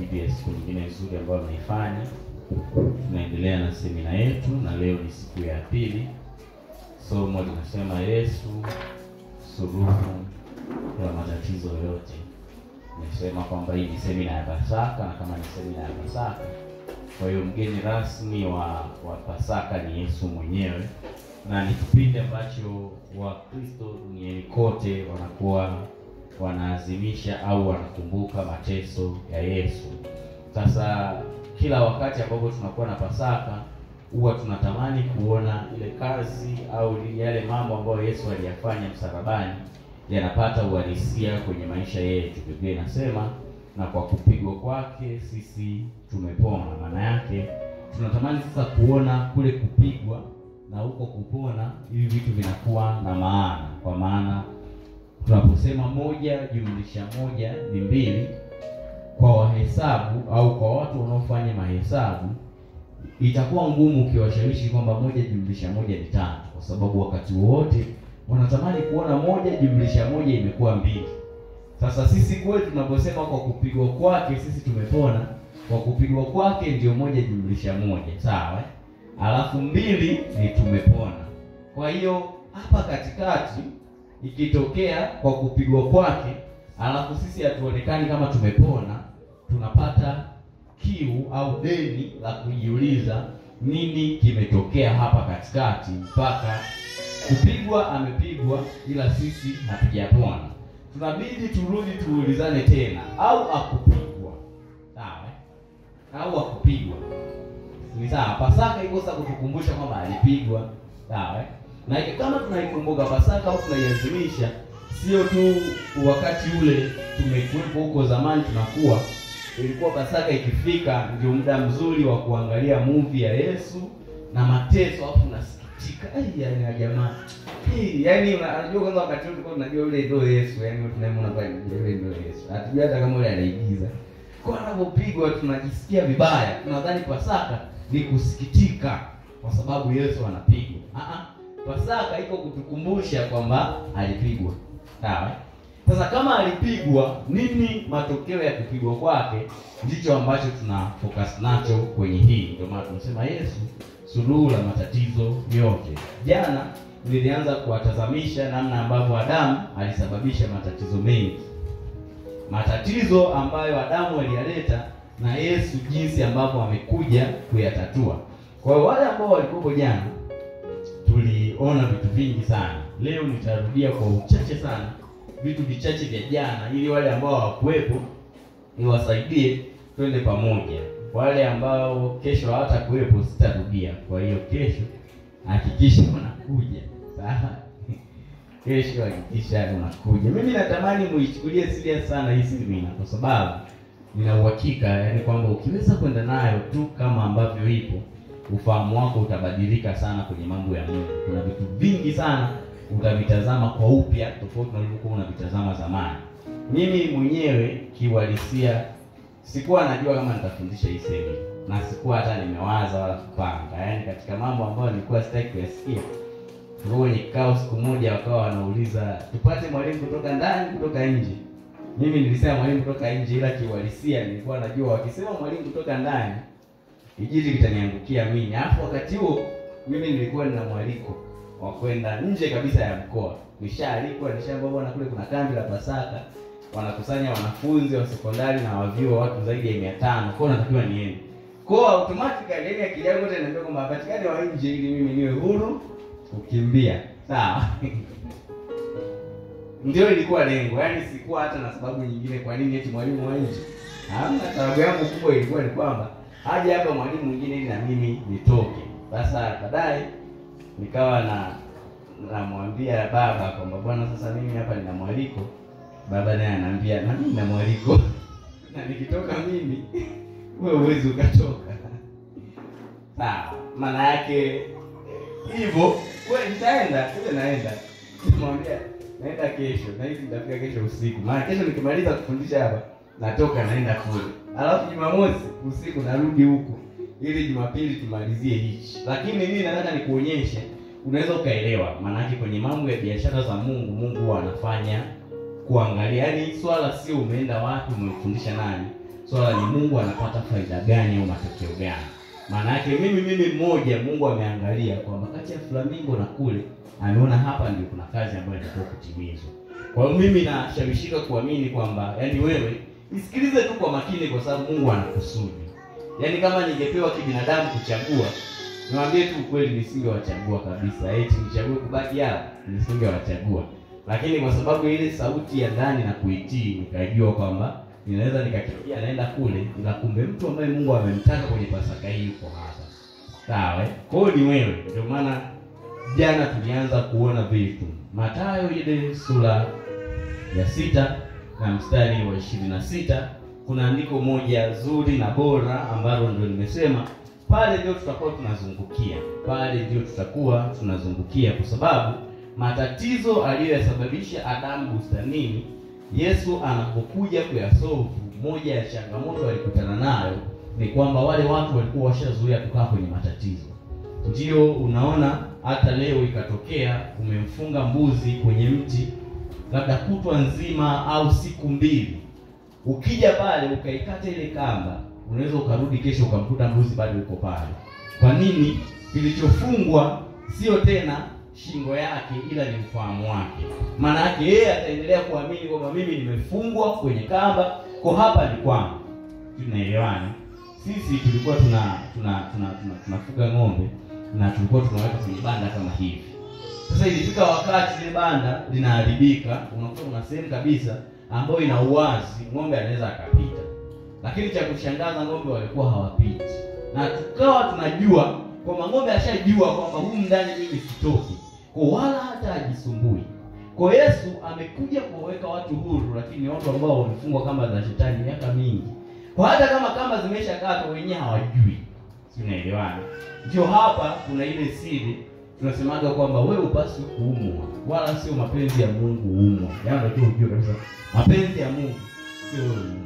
ajili ya siku nyingine nzuri ambayo tunaifanya. Tunaendelea na semina yetu na leo ni siku ya pili. Somo linasema Yesu suluhu la matatizo yote. Nimesema kwamba hii ni semina ya Pasaka, na kama ni semina ya Pasaka, kwa hiyo mgeni rasmi wa Pasaka ni Yesu mwenyewe, na ni kipindi ambacho Wakristo duniani kote wanakuwa wanaadhimisha au wanakumbuka mateso ya Yesu. Sasa kila wakati ambapo tunakuwa na Pasaka, huwa tunatamani kuona ile kazi au yale mambo ambayo Yesu aliyafanya msalabani yanapata uhalisia kwenye maisha yetu. Biblia inasema na kwa kupigwa kwake sisi tumepona. Maana yake tunatamani sasa kuona kule kupigwa na huko kupona, hivi vitu vinakuwa na maana. Kwa maana tunaposema 1+1 ni 2, kwa wahesabu au kwa watu wanaofanya mahesabu itakuwa ngumu ukiwashawishi kwamba 1+1 ni 3, kwa sababu wakati wote wanatamani kuona 1+1 imekuwa 2. Sasa sisi kwetu tunaposema kwa kupigwa kwake sisi tumepona, kwa kupigwa kwake ndio 1+1, sawa? Alafu 2 ni tumepona. Kwa hiyo hapa katikati ikitokea kwa kupigwa kwake, alafu sisi hatuonekani kama tumepona, tunapata kiu au deni la kujiuliza nini kimetokea hapa katikati mpaka kupigwa amepigwa ila sisi hatujapona. Tunabidi turudi tuulizane tena, au akupigwa, sawa? Au akupigwa, ni sawa? Pasaka iko sasa kutukumbusha kwamba alipigwa, sawa? Na kama tunaikumbuka Pasaka au tunaiadhimisha, sio tu wakati ule tumekuwepo huko zamani tunakuwa, ilikuwa Pasaka ikifika ndio muda mzuri wa kuangalia movie ya Yesu na mateso, afu unasikitika, yani jamaa. Yani unajua kwanza wakati ule tulikuwa tunajua yule ndio Yesu, yani tunaimona pale yule ndio Yesu. Hatujui hata kama yule anaigiza. Kwa anapopigwa tunajisikia vibaya. Tunadhani Pasaka ni kusikitika kwa sababu Yesu anapigwa. Pasaka iko kutukumbusha kwamba alipigwa. Sawa? Sasa kama alipigwa, nini matokeo ya kupigwa kwake? Ndicho ambacho tuna focus nacho kwenye hii. Ndio maana tunasema Yesu suluhu la matatizo yote. Jana nilianza kuwatazamisha namna ambavyo Adamu alisababisha matatizo mengi. Matatizo ambayo Adamu aliyaleta na Yesu jinsi ambavyo amekuja kuyatatua. Kwa hiyo wale ambao walikuwa jana tuliona vitu vingi sana. Leo nitarudia kwa uchache sana vitu vichache vya jana, ili wale ambao hawakuwepo niwasaidie twende pamoja. Wale ambao kesho hawatakuwepo sitarudia. Kwa hiyo kesho hakikisha unakuja. Sawa? Kesho hakikisha unakuja. Mimi natamani muichukulie serious sana hii semina, kwa sababu nina uhakika yani kwamba ukiweza kwenda nayo tu kama ambavyo ipo, ufahamu wako utabadilika sana kwenye mambo ya Mungu. Kuna vitu vingi sana utavitazama kwa upya tofauti na ulivyokuwa unavitazama zamani. Mimi mwenyewe kiuhalisia sikuwa najua kama nitafundisha hii semina, na sikuwa hata nimewaza wala kupanga. Yaani katika mambo ambayo nilikuwa sitaki kuyasikia, kwenye kikao siku moja wakawa wanauliza tupate mwalimu kutoka ndani kutoka nje. Mimi nilisema mwalimu kutoka nje, ila kiuhalisia nilikuwa najua wakisema mwalimu kutoka ndani kijiji kitaniangukia mimi. Alafu wakati huo mimi nilikuwa nina mwaliko wa kwenda nje kabisa ya mkoa. Nishaalikwa, nishaambiwa na kule kuna kambi la Pasaka, wanakusanya wanafunzi wa sekondari na wa vyuo watu zaidi ya 500. Kwa natakiwa niende. Kwa automatically ile akili yangu inaniambia kwamba patikane wa nje ili mimi niwe huru kukimbia. Sawa? Ndio ilikuwa lengo. Yaani sikuwa hata na sababu nyingine kwa nini eti mwalimu wa nje. Hamna, sababu yangu kubwa ilikuwa ni kwamba haja hapa mwalimu mwingine ili na mimi nitoke. Sasa baadaye nikawa namwambia baba kwamba bwana, sasa mimi hapa nina mwaliko. Baba naye ananiambia na mimi nina mwaliko. Na nikitoka mimi wewe uwezi ukatoka. Sawa, maana yake hivyo wewe nitaenda, kile naenda. Nimwambia naenda kesho, na hivi nitafika kesho usiku. Maana kesho nikimaliza kufundisha hapa natoka naenda kule. Alafu Jumamosi usiku narudi huko ili Jumapili tumalizie hichi. Lakini mimi nataka nikuonyeshe unaweza ukaelewa. Maana yake kwenye mambo ya biashara za Mungu, Mungu anafanya kuangalia. Yaani swala sio umeenda wapi, umemfundisha nani. swala ni Mungu anapata faida gani au matokeo gani. Maana yake mimi mmoja, Mungu ameangalia kwamba kati ya flamingo na kule, ameona hapa ndio kuna kazi ambayo inatakiwa kutimizwa. Kwa hiyo mimi nashawishika kuamini kwamba yani wewe isikilize tu kwa makini, kwa sababu Mungu anakusudi. Yani kama ningepewa kibinadamu kuchagua, niwaambie tu kweli, nisingewachagua kabisa. Eti nichague kubaki hapa, nisingewachagua. Lakini kwa sababu ile sauti ya ndani na kuitii, nikajua kwamba ninaweza nikakimbia naenda kule, ila kumbe mtu ambaye Mungu amemtaka kwenye Pasaka hii yuko hapa. Sawa? Kwa hiyo ni wewe. Ndio maana jana tulianza kuona vitu. Mathayo ile sura ya 6 na mstari wa 26, kuna andiko moja zuri na bora ambalo ndio nimesema pale ndio tutakuwa tunazungukia. Pale ndio tutakuwa tunazungukia kwa sababu matatizo aliyosababisha Adamu bustanini, Yesu anapokuja kuyasolve, moja ya changamoto alikutana nayo ni kwamba wale watu walikuwa washazoea kukaa kwenye matatizo. Ndio unaona hata leo ikatokea umemfunga mbuzi kwenye mti labda kutwa nzima au siku mbili. Ukija pale ukaikata ile kamba, unaweza ukarudi kesho ukamkuta mbuzi bado yuko pale. Kwa nini? Kilichofungwa sio tena shingo yake, ila ni ufahamu wake. Maana yake yeye ataendelea kuamini kwamba mimi nimefungwa kwenye kamba, kwa hapa ni kwangu. Tunaelewana? Sisi tulikuwa tunafuga ng'ombe na tulikuwa tunaweka kwenye banda kama hivi. Sasa ilifika wakati ile banda linaharibika, unakuta kuna sehemu kabisa ambayo ina uwazi, ng'ombe anaweza akapita. Lakini cha kushangaza ng'ombe walikuwa hawapiti. Na tukawa tunajua kwamba ng'ombe ashajua kwamba huko ndani mimi sitoki, kwa wala hata ajisumbui. Kwa Yesu amekuja kuweka watu huru, lakini watu ambao wamefungwa kamba za shetani miaka mingi. Kwa hata kama kamba zimeshakatwa wenyewe hawajui. Si unaelewana? Ndio hapa kuna ile siri tunasemaga kwamba wewe upasi kuumwa, wala sio mapenzi ya Mungu uumwa. Yaani ndio ujue kabisa mapenzi ya Mungu sio wewe.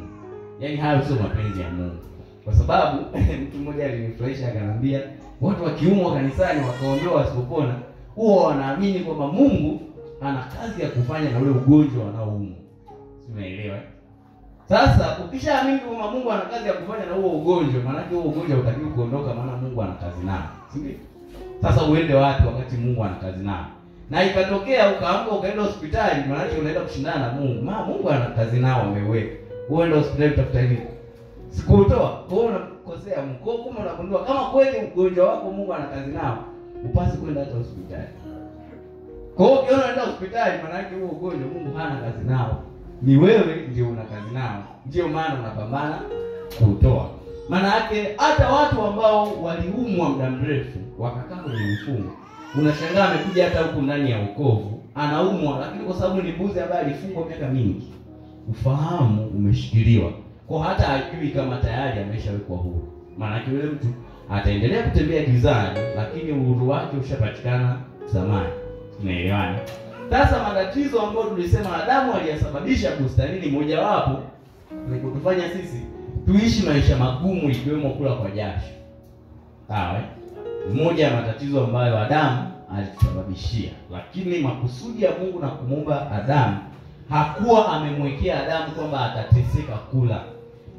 Yaani hayo sio mapenzi ya Mungu. Kwa sababu mtu mmoja alinifurahisha akaniambia watu wakiumwa kanisani wakaombewa wasipopona, huwa wanaamini kwamba Mungu ana kazi ya kufanya na ule ugonjwa wanaoumwa. Umeelewa? Sasa ukishaamini kwamba Mungu ana kazi ya kufanya na huo ugonjwa, maana yake huo ugonjwa utakiwa kuondoka, maana Mungu ana kazi nao. Si ndio? Sasa uende wapi wakati Mungu ana kazi nao? Na ikatokea ukaamka ukaenda hospitali, maana yake unaenda kushindana na Mungu. Mungu ana kazi nao ameweka. Uende hospitali utafuta nini? Sikutoa. Kwa hiyo unakosea Mungu. Kama unagundua kama kweli ugonjwa wako Mungu ana kazi nao, upasi kwenda hata hospitali. Kwa hiyo ukiona unaenda hospitali, maana yake huo ugonjwa Mungu hana kazi nao. Ni wewe ndio una kazi nao. Ndio maana unapambana kutoa. Maana yake hata watu ambao waliumwa muda mrefu wakakaa kwenye mifungo, unashangaa amekuja hata huku ndani ya wokovu anaumwa, lakini kwa sababu ni mbuzi ambaye alifungwa miaka mingi, ufahamu umeshikiliwa, kwa hata hajui kama tayari ameshawekwa huru. Maana yake yule mtu ataendelea kutembea gizani, lakini uhuru wake ushapatikana zamani. Unaelewana? Sasa matatizo ambayo tulisema Adamu aliyasababisha bustanini, moja wapo ni kutufanya sisi tuishi maisha magumu, ikiwemo kula kwa jasho. Sawa? Mmoja ya matatizo ambayo Adamu alisababishia. Lakini makusudi ya Mungu na kumuumba Adamu, hakuwa amemwekea Adamu kwamba atateseka kula.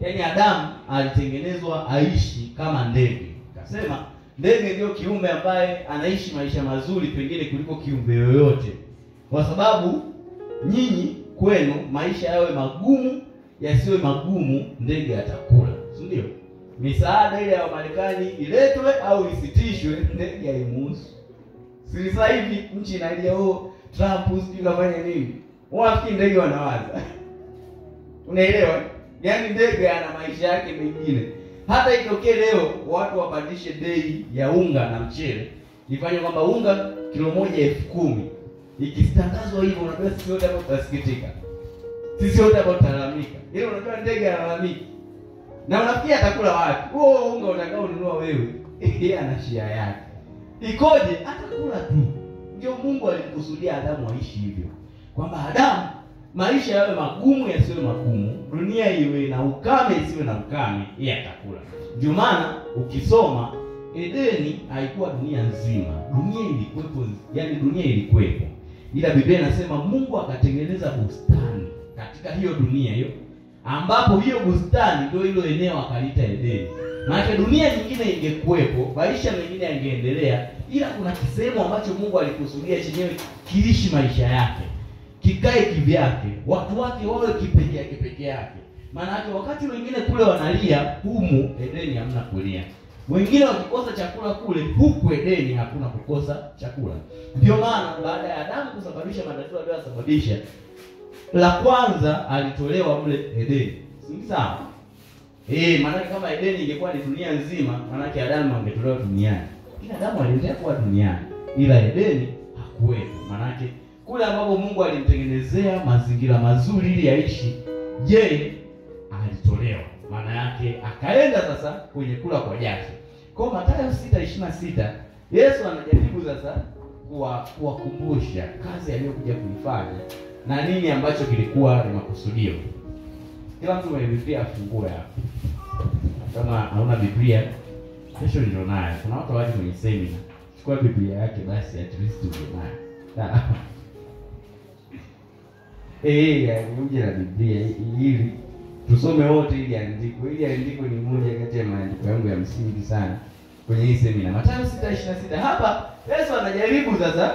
Yaani Adamu alitengenezwa aishi kama ndege. Akasema ndege ndio kiumbe ambaye anaishi maisha mazuri pengine kuliko kiumbe yoyote. Kwa sababu nyinyi kwenu maisha yawe magumu, yasiwe magumu, ndege atakula. Si ndio? Misaada ile ya Marekani iletwe au isitishwe, ndege haimuhusu. Si sasa hivi nchi inalia Trump sijui kafanya nini. Wafikiri ndege wanawaza. Unaelewa? Yaani ndege ana maisha yake mengine. Hata itokee leo watu wapandishe bei ya unga na mchele, ifanye kwamba unga kilo moja 10,000. Ikistangazwa hivyo unajua sisi wote hapo tutasikitika. Sisi wote hapo tutalalamika. Ile unajua ndege analalamika. Na unafikiri atakula wapi? Huo unga utakao ununua wewe, yeye ana shia yake. Ikoje? Atakula tu. Ndio Mungu alikusudia Adamu aishi hivyo. Kwamba Adamu maisha yawe magumu yasiwe magumu, dunia iwe na ukame isiwe na ukame, yeye atakula. Ndio maana ukisoma Edeni haikuwa dunia nzima. Dunia ilikuwepo, yani dunia ilikuwepo. Ila Biblia inasema Mungu akatengeneza bustani katika hiyo dunia hiyo. ambapo hiyo bustani ndio hilo eneo akalita Edeni. Maana dunia nyingine ingekuwepo, maisha mengine yangeendelea, ila kuna kisehemu ambacho Mungu alikusudia chenyewe kiishi maisha yake, kikae kivyake, watu wake wawe kipekee yake. Maana wakati wengine kule wanalia, humu Edeni hamna kulia. Wengine wakikosa chakula kule, huku Edeni hakuna kukosa chakula. Ndio maana baada ya Adamu kusababisha matatizo aliyosababisha, la kwanza alitolewa mle Edeni. Si sawa? Maana kama Edeni ingekuwa ni dunia nzima, maana Adamu angetolewa duniani. Lakini Adamu aliendelea kuwa duniani, ila Edeni hakuwepo. Maana kule ambapo Mungu alimtengenezea mazingira mazuri ili aishi, je, alitolewa. Maana yake akaenda sasa kwenye kula kwa jasho. Kwa Mathayo 6:26 Yesu anajaribu sasa kuwakumbusha kazi aliyokuja kuifanya na nini ambacho kilikuwa ni makusudio. Kila mtu mwenye Biblia afungue hapo. Kama hauna Biblia, kesho ndio nayo. Kuna watu waje kwenye semina, chukua Biblia yake basi at least unayo. Sawa. Uje na Biblia ili tusome wote ili andiko. Ili andiko ni moja kati ya maandiko yangu ya msingi sana kwenye hii semina. Mathayo 6:26. Hapa Yesu anajaribu sasa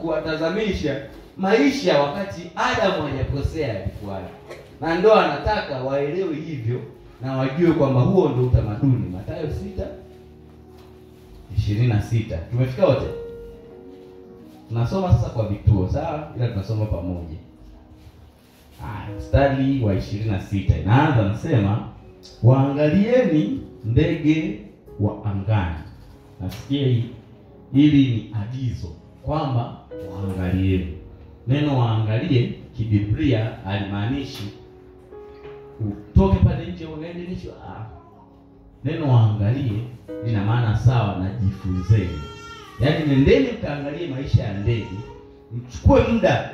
kuwatazamisha maisha wakati Adamu hajakosea alikuwa. Na ndio anataka waelewe hivyo na wajue kwamba huo ndio utamaduni. Mathayo 6:26. Tumefika wote? Tunasoma sasa kwa vituo, sawa? Ila tunasoma pamoja. Mstari wa 26 inaanza nasema, waangalieni ndege wa angani. Nasikia hili ni agizo kwamba waangalieni. Neno waangalie kibiblia halimaanishi utoke pale nje uende nje. Neno waangalie lina maana sawa na jifunzeni. Yaani nendeni mkaangalie maisha ya ndege, mchukue muda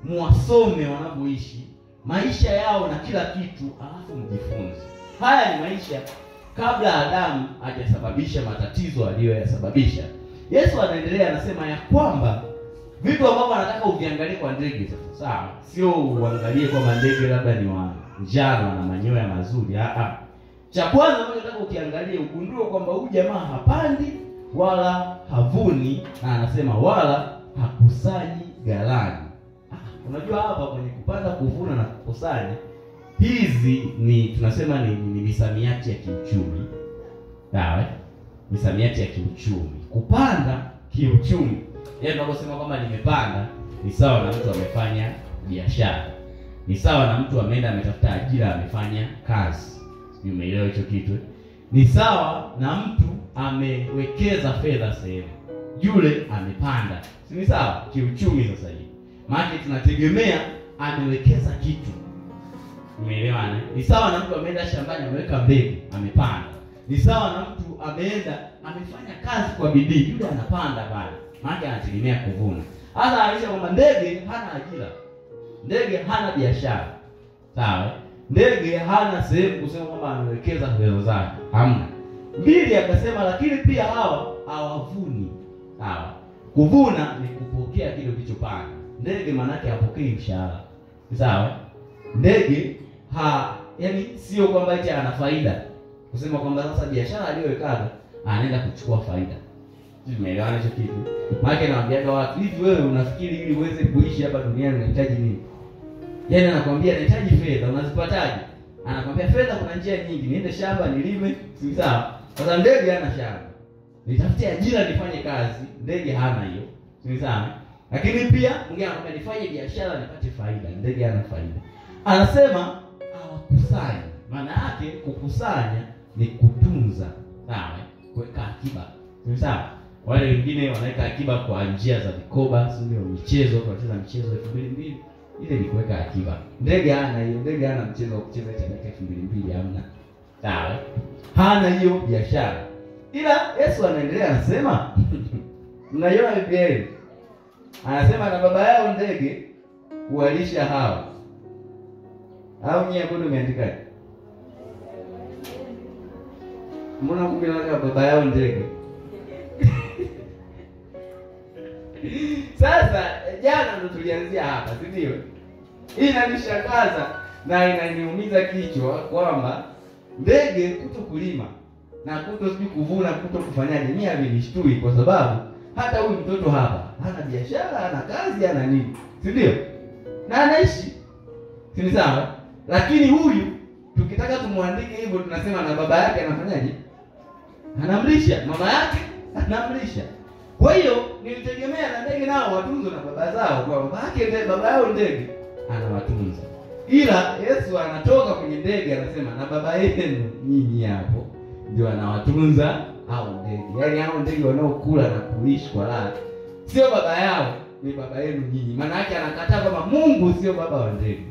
muwasome wanavyoishi, maisha yao na kila kitu, alafu mjifunze. Haya ni maisha kabla Adamu hajasababisha matatizo aliyoyasababisha. Yesu anaendelea anasema ya kwamba vitu ambavyo anataka uviangalie kwa ndege sasa. Sawa? Sio uangalie kwamba ndege labda ni wa njano na manyoya mazuri. Cha kwanza ambacho nataka ukiangalie ugundue kwamba huyu jamaa hapandi wala havuni, na anasema wala hakusanyi ghalani. Unajua hapa kwenye kupanda, kuvuna na kukusanya, hizi ni tunasema ni misamiati ya kiuchumi. Sawa? Misamiati ya kiuchumi. Kupanda kiuchumi, yaani unaposema kwamba nimepanda, ni sawa na mtu amefanya biashara. Ni sawa na mtu ameenda ametafuta ajira, amefanya kazi. Umeelewa hicho kitu? Ni sawa na mtu amewekeza fedha sehemu, yule amepanda. Si ni sawa kiuchumi sasa hivi? Maana tunategemea amewekeza kitu. Umeelewana? Ni sawa na mtu ameenda shambani ameweka mbegu, amepanda. Ni sawa na mtu ameenda amefanya kazi kwa bidii, yule anapanda pale. Maana anategemea kuvuna. Hata anaisha kwamba ndege hana ajira. Ndege hana biashara. Sawa? Ndege hana sehemu kusema kwamba amewekeza fedha zake. Hamna. Mbili akasema lakini pia hawa hawavuni. Sawa? Kuvuna ni kupokea kile ulichopanda. Ndege manake hapokei mshahara. Sawa? Ndege yani sio kwamba eti ana faida. Kusema kwamba sasa biashara aliyoweka anaenda kuchukua faida. Tumeelewana hicho kitu? Maana naambiaga watu hivi, wewe unafikiri ili uweze kuishi hapa duniani unahitaji nini? Yaani anakuambia nahitaji fedha, unazipataje? Anakuambia fedha kuna njia nyingi, niende shamba nilime, si sawa? Sasa ndege hana shamba. Nitafutie ajira nifanye kazi, ndege hana hiyo. Si sawa? Lakini pia mwingine anakuambia nifanye biashara nipate faida, ndege hana faida. Anasema hawakusanyi. Maana yake kukusanya ni kutunza, sawa? Kuweka akiba. Si sawa? Wale wengine wanaweka akiba kwa njia za vikoba, sio michezo, tunacheza michezo 2002. Ile ni kuweka akiba. Ndege hana hiyo, ndege hana mchezo wa kucheza cha dakika 2002 hamna. Sawa? Hana hiyo biashara. Ila Yesu anaendelea anasema mnaiona Biblia. Anasema na baba yao ndege huwalisha hao. Au nyie hapo umeandikaje? Mbona kumbe baba yao ndege? Sasa jana ndo tulianzia hapa, si ndio? Hii inanishangaza. na inaniumiza kichwa kwamba ndege kutokulima na sijui kuvuna kufanyaje, mimi havinishtui kwa sababu hata huyu mtoto hapa hana biashara, hana kazi, hana nini, si ndio? Na anaishi, si sawa? Lakini huyu tukitaka tumwandike hivyo tunasema na baba yake anafanyaje? Anamlisha, mama yake anamlisha. Kwa hiyo nilitegemea na ndege nao watunzwe na baba zao, kwa baba yake baba yao ndege anawatunza. Ila Yesu anatoka kwenye ndege anasema na baba yenu nyinyi hapo ndio anawatunza hao ndege. Yaani hao ndege wanaokula na kuishi kwa raha sio baba yao, ni baba yenu nyinyi. Maana yake anakataa kwamba Mungu sio baba wa ndege.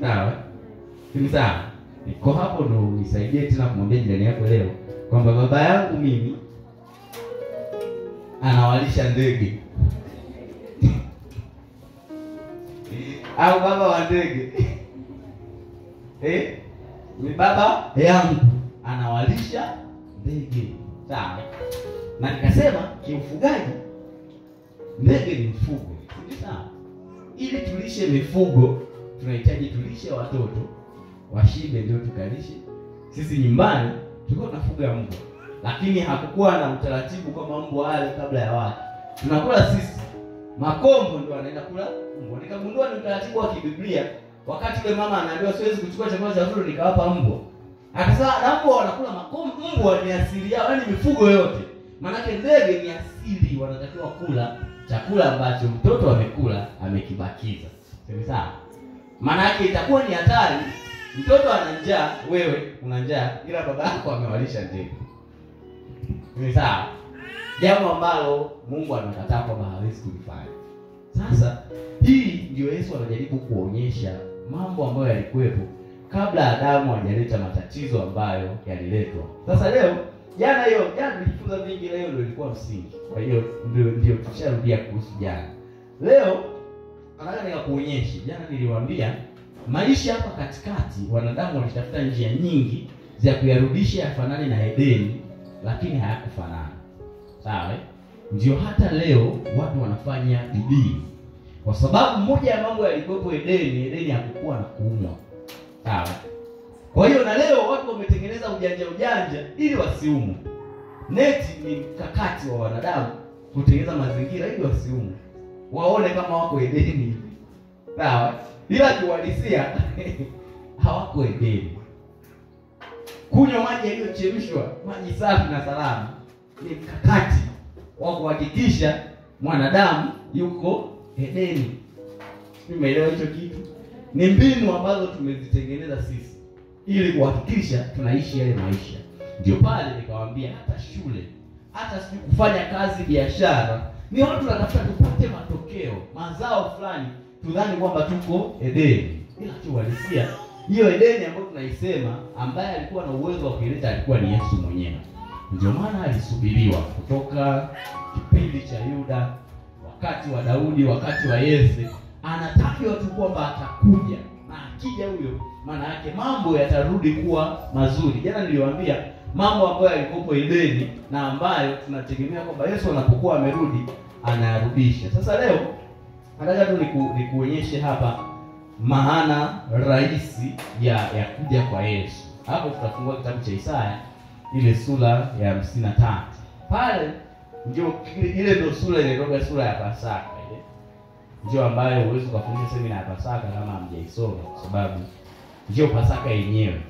Sawa? Ni sawa? Niko hapo ndo nisaidie tena kumwambia jirani yako leo kwamba baba yangu mimi anawalisha ndege. Au baba wa ndege. Ni baba yangu anawalisha ndege. Sawa? Na nikasema kiufugaji ndege ni mfugo. Sawa? Ili tulishe mifugo tunahitaji tulishe watoto washibe ndio tukalishe. Sisi nyumbani tulikuwa tunafuga mbwa, lakini hakukuwa na utaratibu kama mbwa wale kabla ya watu. Tunakula sisi. Makombo ndio anaenda kula mbwa. Nikagundua ni utaratibu wa kibiblia. Wakati yule mama anaambiwa siwezi kuchukua chakula cha watoto nikawapa mbwa. Akasema na mbwa wanakula makombo, mbwa ni asili yao, yani mifugo yote. Maana yake ndege ni asili, wanatakiwa kula chakula ambacho mtoto amekula amekibakiza. Sawa? Maana yake itakuwa ni hatari. Mtoto ana njaa, wewe una njaa, ila baba yako amewalisha ndege. Ni sawa? Jambo ambalo Mungu anakataa kwamba hawezi kulifanya. Sasa hii ndio Yesu anajaribu kuonyesha mambo ambayo yalikuwepo kabla Adamu hajaleta matatizo ambayo yaliletwa. Sasa leo, jana nilijifunza vingi, leo ndio ilikuwa msingi. Kwa hiyo ndio tusharudia kuhusu jana. Leo nataka nikakuonyeshe. Jana niliwaambia maisha hapa katikati wanadamu walitafuta njia nyingi za kuyarudisha yafanane na Edeni, lakini hayakufanana. Sawa? Ndio hata leo watu wanafanya bidii. Kwa sababu moja ya mambo yalikuwepo Edeni hakukuwa na kuumwa. Sawa? Kwa hiyo na leo watu wametengeneza ujanja ili wasiumwe. Neti ni mkakati wa wanadamu kutengeneza mazingira ili wasiumwe. Waone kama wako Edeni. Sawa? Ila kiuhalisia hawako Edeni. Kunywa maji yaliyochemshwa, maji safi na salama, ni mkakati wa kuhakikisha mwanadamu yuko Edeni. Umeelewa hicho kitu? Ni mbinu ambazo tumezitengeneza sisi ili kuhakikisha tunaishi yale maisha. Ndio pale nikawaambia hata shule, hata kufanya kazi, biashara, ni watu wanatafuta tupate matokeo, mazao fulani, tudhani kwamba tuko Edeni. Ila kiuhalisia hiyo Edeni ambayo tunaisema, ambaye alikuwa na uwezo wa kuileta alikuwa ni Yesu mwenyewe. Ndio maana alisubiriwa kutoka kipindi cha Yuda, wakati wa Daudi, wakati wa Yese. Anatakiwa tu kwamba atakuja, na akija huyo maana yake mambo yatarudi kuwa mazuri. Jana niliwaambia mambo ambayo yalikuwa Edeni na ambayo tunategemea kwamba Yesu anapokuwa amerudi anayarudisha. Sasa leo nataka tu nikuonyeshe hapa maana rahisi ya kuja kwa Yesu. Hapo tutafungua kitabu cha Isaya ile sura ya 53. Pale ndio ile ndio sura ile sura ya Pasaka ile. Ndio ambayo uwezo kufundisha semina ya Pasaka kama hamjaisoma, kwa sababu ndio Pasaka yenyewe.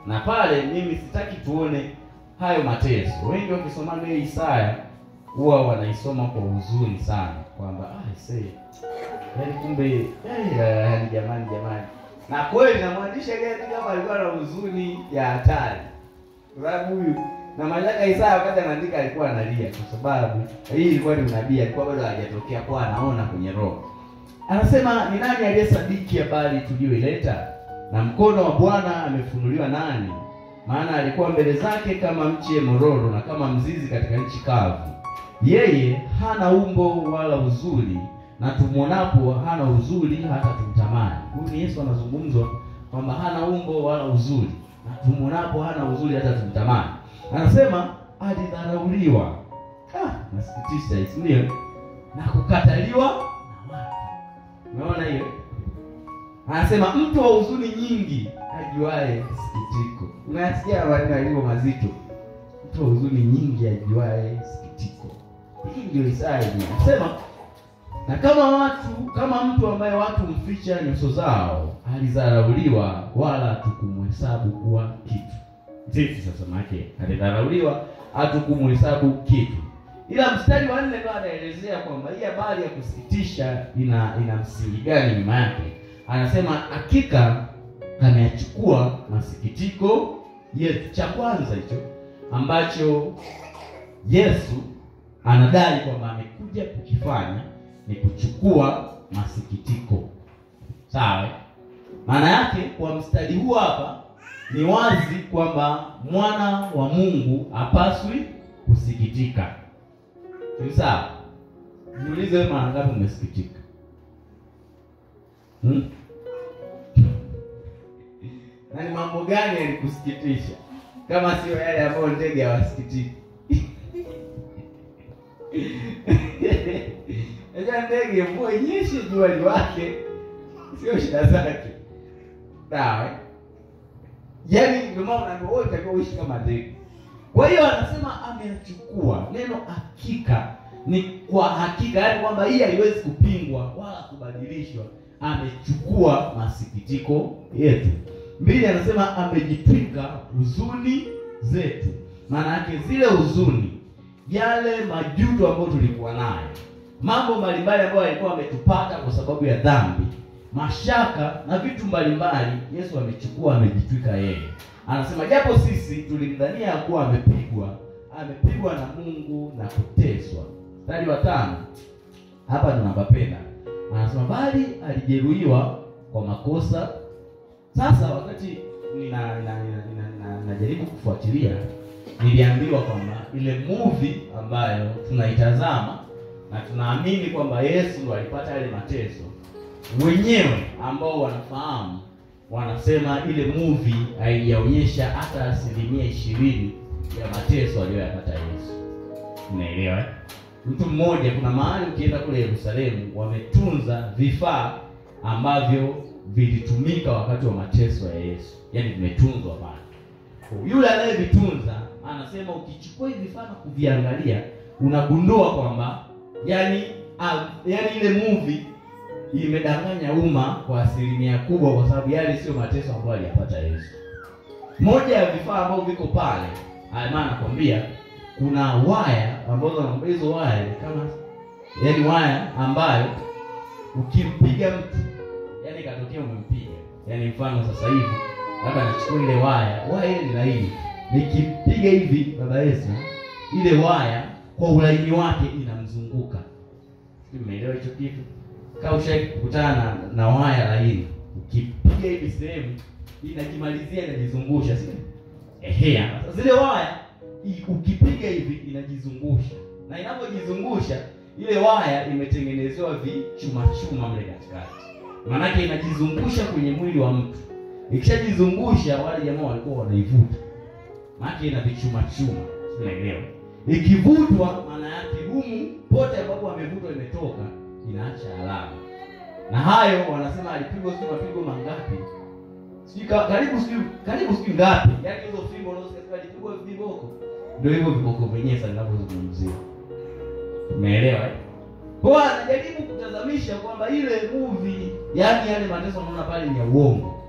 Na pale mimi sitaki tuone hayo mateso. Wengi wakisoma ile Isaya huwa wanaisoma kwa huzuni sana kwamba yaani kumbe jamani. Na kweli na mwandishi gani kama alikuwa na huzuni ya hatari. Kwa sababu huyu na Malaka Isaya wakati anaandika alikuwa analia kwa sababu hii ilikuwa ni unabii, alikuwa bado hajatokea kwa anaona kwenye roho. Anasema ni nani aliyesadiki habari tuliyoileta? Na mkono wa Bwana amefunuliwa nani? Maana alikuwa mbele zake kama mche mororo na kama mzizi katika nchi kavu. Yeye hana umbo wala uzuri, na tumuonapo hana uzuri hata tumtamani. Huyu ni Yesu anazungumzwa kwamba hana umbo wala uzuri, na tumuonapo hana uzuri hata tumtamani. Anasema alidharauliwa. Nasikitisha hiyo, ndio. Na kukataliwa na watu. Umeona hiyo? Anasema mtu wa huzuni nyingi ajuae sikitiko. Unasikia maneno yalivyo mazito. Mtu wa huzuni nyingi ajuae sikitiko. Hii ndio Isaya anasema, na kama mtu ambaye watu mficha nyuso zao, alizarauliwa wala hatukumhesabu kuwa kitu. Sisi sasa make alidharauliwa, hatukumhesabu kitu. Ila mstari wa 4 ndo anaelezea kwamba hii habari ya kusikitisha ina msingi gani nyuma yake. Anasema hakika ameyachukua masikitiko yetu. Cha kwanza hicho ambacho Yesu anadai kwamba amekuja kukifanya ni kuchukua masikitiko. Sawa? Maana yake kwa mstari huu hapa ni wazi kwamba mwana wa Mungu hapaswi kusikitika. Sawa? Niulize wewe, mara ngapi umesikitika? Na ni mambo gani yalikusikitisha kama sio yale ambayo ndege hawasikitiki? Ndio ndege mvua inyeshe jua liwake sio shida zake. Sawa? Yaani ndio maana unaambiwa wewe utakiwa uishi kama ndege. Kwa hiyo anasema amechukua. Neno hakika ni kwa hakika, yaani kwamba hii haiwezi kupingwa wala kubadilishwa. Amechukua masikitiko yetu. 2 anasema amejitwika huzuni zetu. Maana yake zile huzuni, yale majuto ambayo tulikuwa nayo, mambo mbalimbali ambayo yalikuwa ametupata kwa sababu ya dhambi, mashaka na vitu mbalimbali, Yesu amechukua, amejitwika yeye. Anasema japo sisi tulimdhania kuwa amepigwa na Mungu na kuteswa. Mstari wa 5 hapa tunapapenda. Anasema bali alijeruhiwa kwa makosa. Sasa wakati najaribu kufuatilia, niliambiwa kwamba ile movie ambayo tunaitazama na tunaamini kwamba Yesu alipata yale mateso, wenyewe ambao wanafahamu wanasema ile movie haijaonyesha hata 20% ya mateso aliyoyapata Yesu. Unaelewa? Mtu mmoja, kuna mahali ukienda kule Yerusalemu wametunza vifaa ambavyo vilitumika wakati wa mateso ya Yesu. Yaani vimetunzwa pale. Yule anayevitunza anasema ukichukua hivi vifaa na kuviangalia unagundua kwamba yani ile movie imedanganya umma kwa 1% kubwa, kwa sababu yale sio mateso ambayo aliyapata Yesu. Moja ya vifaa ambavyo viko pale, maana nakwambia kuna waya ambazo hizo waya kama yani waya ambayo ukimpiga mtu, yani katokea umempiga, yani mfano sasa hivi labda nachukua ile waya ile ni laini, nikipiga hivi baba Yesu, ile waya kwa ulaini wake inamzunguka. Umeelewa hicho kitu? Kama ushawahi kukutana na waya laini, ukipiga hivi sehemu inajimalizia, inajizungusha, sio? Sasa zile waya ukipiga hivi inajizungusha, na inapojizungusha ile waya imetengenezewa vichuma mle katikati. Maana yake inajizungusha kwenye mwili wa mtu. Ikishajizungusha wale jamaa walikuwa wanaivuta. Maana yake ina vichuma. Unaelewa? Ikivutwa maana yake humu pote ambapo amevutwa imetoka inaacha alama. Na hayo wanasema alipigwa sio mapigo mangapi? Karibu ngapi? Yaani hizo fimbo unazosikia alipigwa viboko. Ndio hivyo viboko vyenyewe sasa ninavyozungumzia. Umeelewa? Kwa anajaribu kutazamisha kwamba ile movie, yaani yale mateso unaona pale ni ya uongo.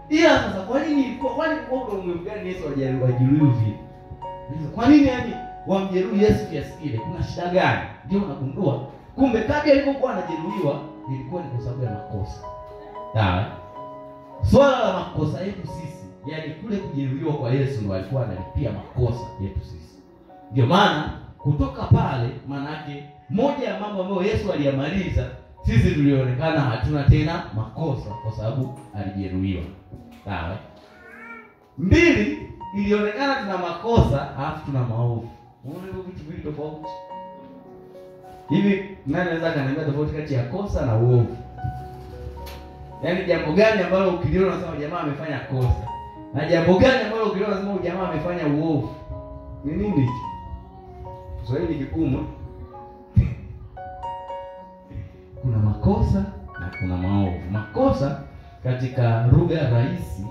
Ila sasa kwa nini umemgani Yesu wajeruhi? Kwa nini yani wamjeruhi Yesu kiasi kile? Kuna shida gani? Ndio unagundua kumbe kadri alipokuwa anajeruhiwa ilikuwa ni kwa sababu ya makosa. Sawa? Swala la makosa yetu sisi, yani kule kujeruhiwa kwa Yesu ndio alikuwa analipia makosa yetu sisi. Ndio maana kutoka pale, maana yake moja ya mambo ambayo Yesu aliyamaliza, sisi tulionekana hatuna tena makosa kwa sababu alijeruhiwa. Sawa? 2, ilionekana tuna makosa alafu tuna maovu. Unaona hizo vitu viwili tofauti? Hivi nani anaweza kaniambia tofauti kati ya kosa na uovu? Yaani jambo gani ambalo ukiliona unasema jamaa amefanya kosa? Na jambo gani ambalo ukiliona unasema jamaa amefanya uovu? Ni nini hicho? Swahili kigumu. Kuna makosa na kuna maovu. Makosa katika lugha rahisi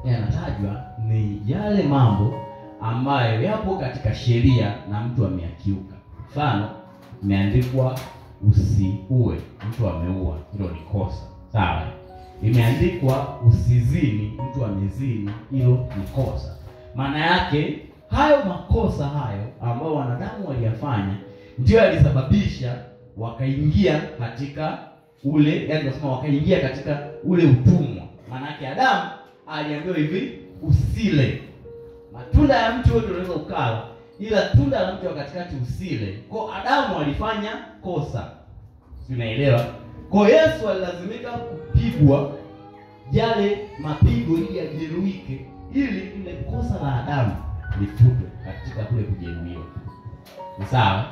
yanatajwa ni yale mambo ambayo yapo katika sheria na mtu ameyakiuka. Mfano, imeandikwa usiue, mtu ameua, hilo ni kosa. Sawa? Imeandikwa usizini, mtu amezini, hilo ni kosa. Maana yake hayo makosa hayo ambayo wanadamu waliyafanya ndio yalisababisha wakaingia katika ule, yaani tunasema wakaingia katika ule utumwa. Maana yake Adamu aliambiwa hivi, usile matunda ya mti wote unaweza ukala, ila tunda la mti wa katikati usile. Kwa Adamu alifanya kosa. Unaelewa? Kwa Yesu alilazimika kupigwa yale mapigo ili ajeruhike, ili ile kosa la Adamu lifutwe katika kule kujeruhiwa. Ni sawa?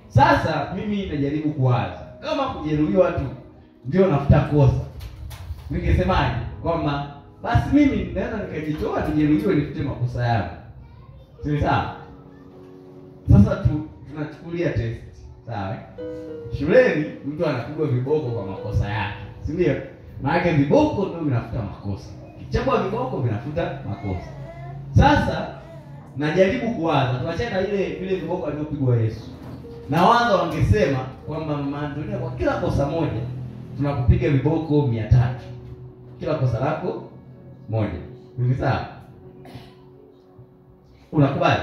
Sasa mimi najaribu kuwaza, kama kujeruhiwa tu ndio nafuta kosa, ningesemaje? Kwamba basi mimi naweza nikajitoa nijeruhiwe nifute makosa yangu. Si sawa? Sasa tunachukulia test. Sawa? Shuleni mtu anapigwa viboko kwa makosa yake. Si ndio? Maana viboko ndio vinafuta makosa. Kichapwa viboko vinafuta makosa. Sasa najaribu kuwaza, tuachane na vile viboko alivyopigwa Yesu. Na waanza wangesema kwamba Antonia, kwa kila kosa moja tunakupiga viboko 300. Kila kosa lako moja. Ni sawa? Unakubali?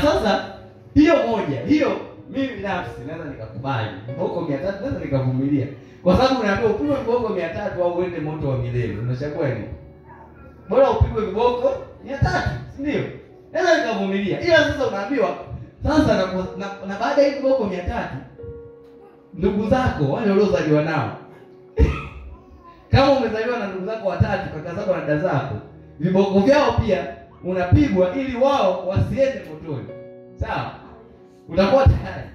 Sasa hiyo moja, hiyo mimi binafsi naweza nikakubali. Viboko 300 naweza nikavumilia. Kwa sababu unaambiwa upigwe viboko 300 au uende moto wa milele. Unachagua nini? Bora upigwe viboko 300, si ndio? Naweza nikavumilia. Ila sasa unaambiwa sasa na baada ya viboko 300 ndugu zako wale waliozaliwa nao kama umezaliwa na ndugu zako watatu, kaka zako na dada zako, viboko vyao pia unapigwa ili wao wasiende motoni. Sawa? Utakuwa tayari.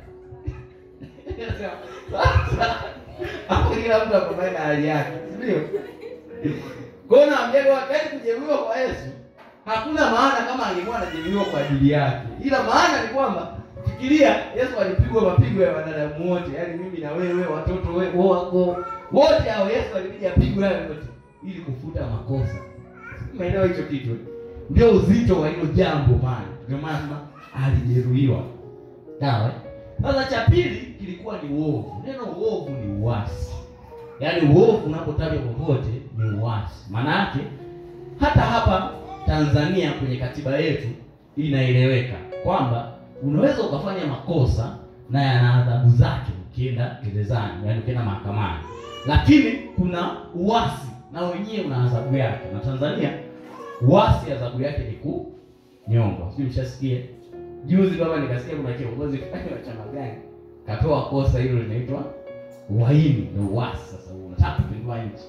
Hapo kila mtu akomae na hali yake, ndio? Kwa hiyo naambia wakati kujeruhiwa kwa Yesu hakuna maana kama angekuwa anajeruhiwa kwa ajili yake. Ila maana ni kwamba fikiria, Yesu alipigwa mapigo ya wanadamu wote, yaani mimi na wewe, watoto wewe wako wote hao, Yesu alibidi apigwe hayo yote ili kufuta makosa. Umeelewa hicho kitu? Ndio uzito wa hilo jambo pale. Ndio maana alijeruhiwa. Sawa? Sasa cha pili kilikuwa ni uovu. Neno uovu ni uasi. Yaani uovu unapotajwa popote ni uasi. Maana yake hata hapa Tanzania kwenye katiba yetu inaeleweka kwamba unaweza ukafanya makosa na yana adhabu zake ukienda gerezani, yaani ukienda mahakamani. Lakini kuna uasi na wenyewe una adhabu yake. Na Tanzania uasi adhabu yake ni kunyongwa. Sio, mshasikia? Juzi baba nikasikia kuna kiongozi fulani wa chama gani katoa kosa hilo linaitwa uhaini na uasi. Sasa unataka kupindua nchi.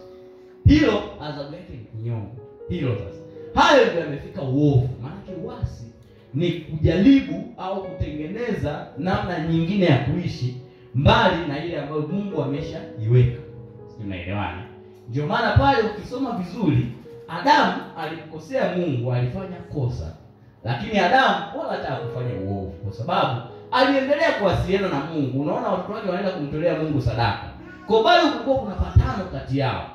Hilo adhabu yake ni kunyongwa. Hilo sasa. Hayo ndio yamefika uovu. Maana uasi ni kujaribu au kutengeneza namna nyingine ya kuishi mbali na ile ambayo Mungu ameshaiweka. Unaelewana? Ndio maana pale ukisoma vizuri, Adamu alimkosea Mungu, alifanya kosa. Lakini Adamu wala hata kufanya uovu kwa sababu aliendelea kuwasiliana na Mungu. Unaona watoto wake wanaenda kumtolea Mungu sadaka. Kwa bado kulikuwa kuna patano kati yao.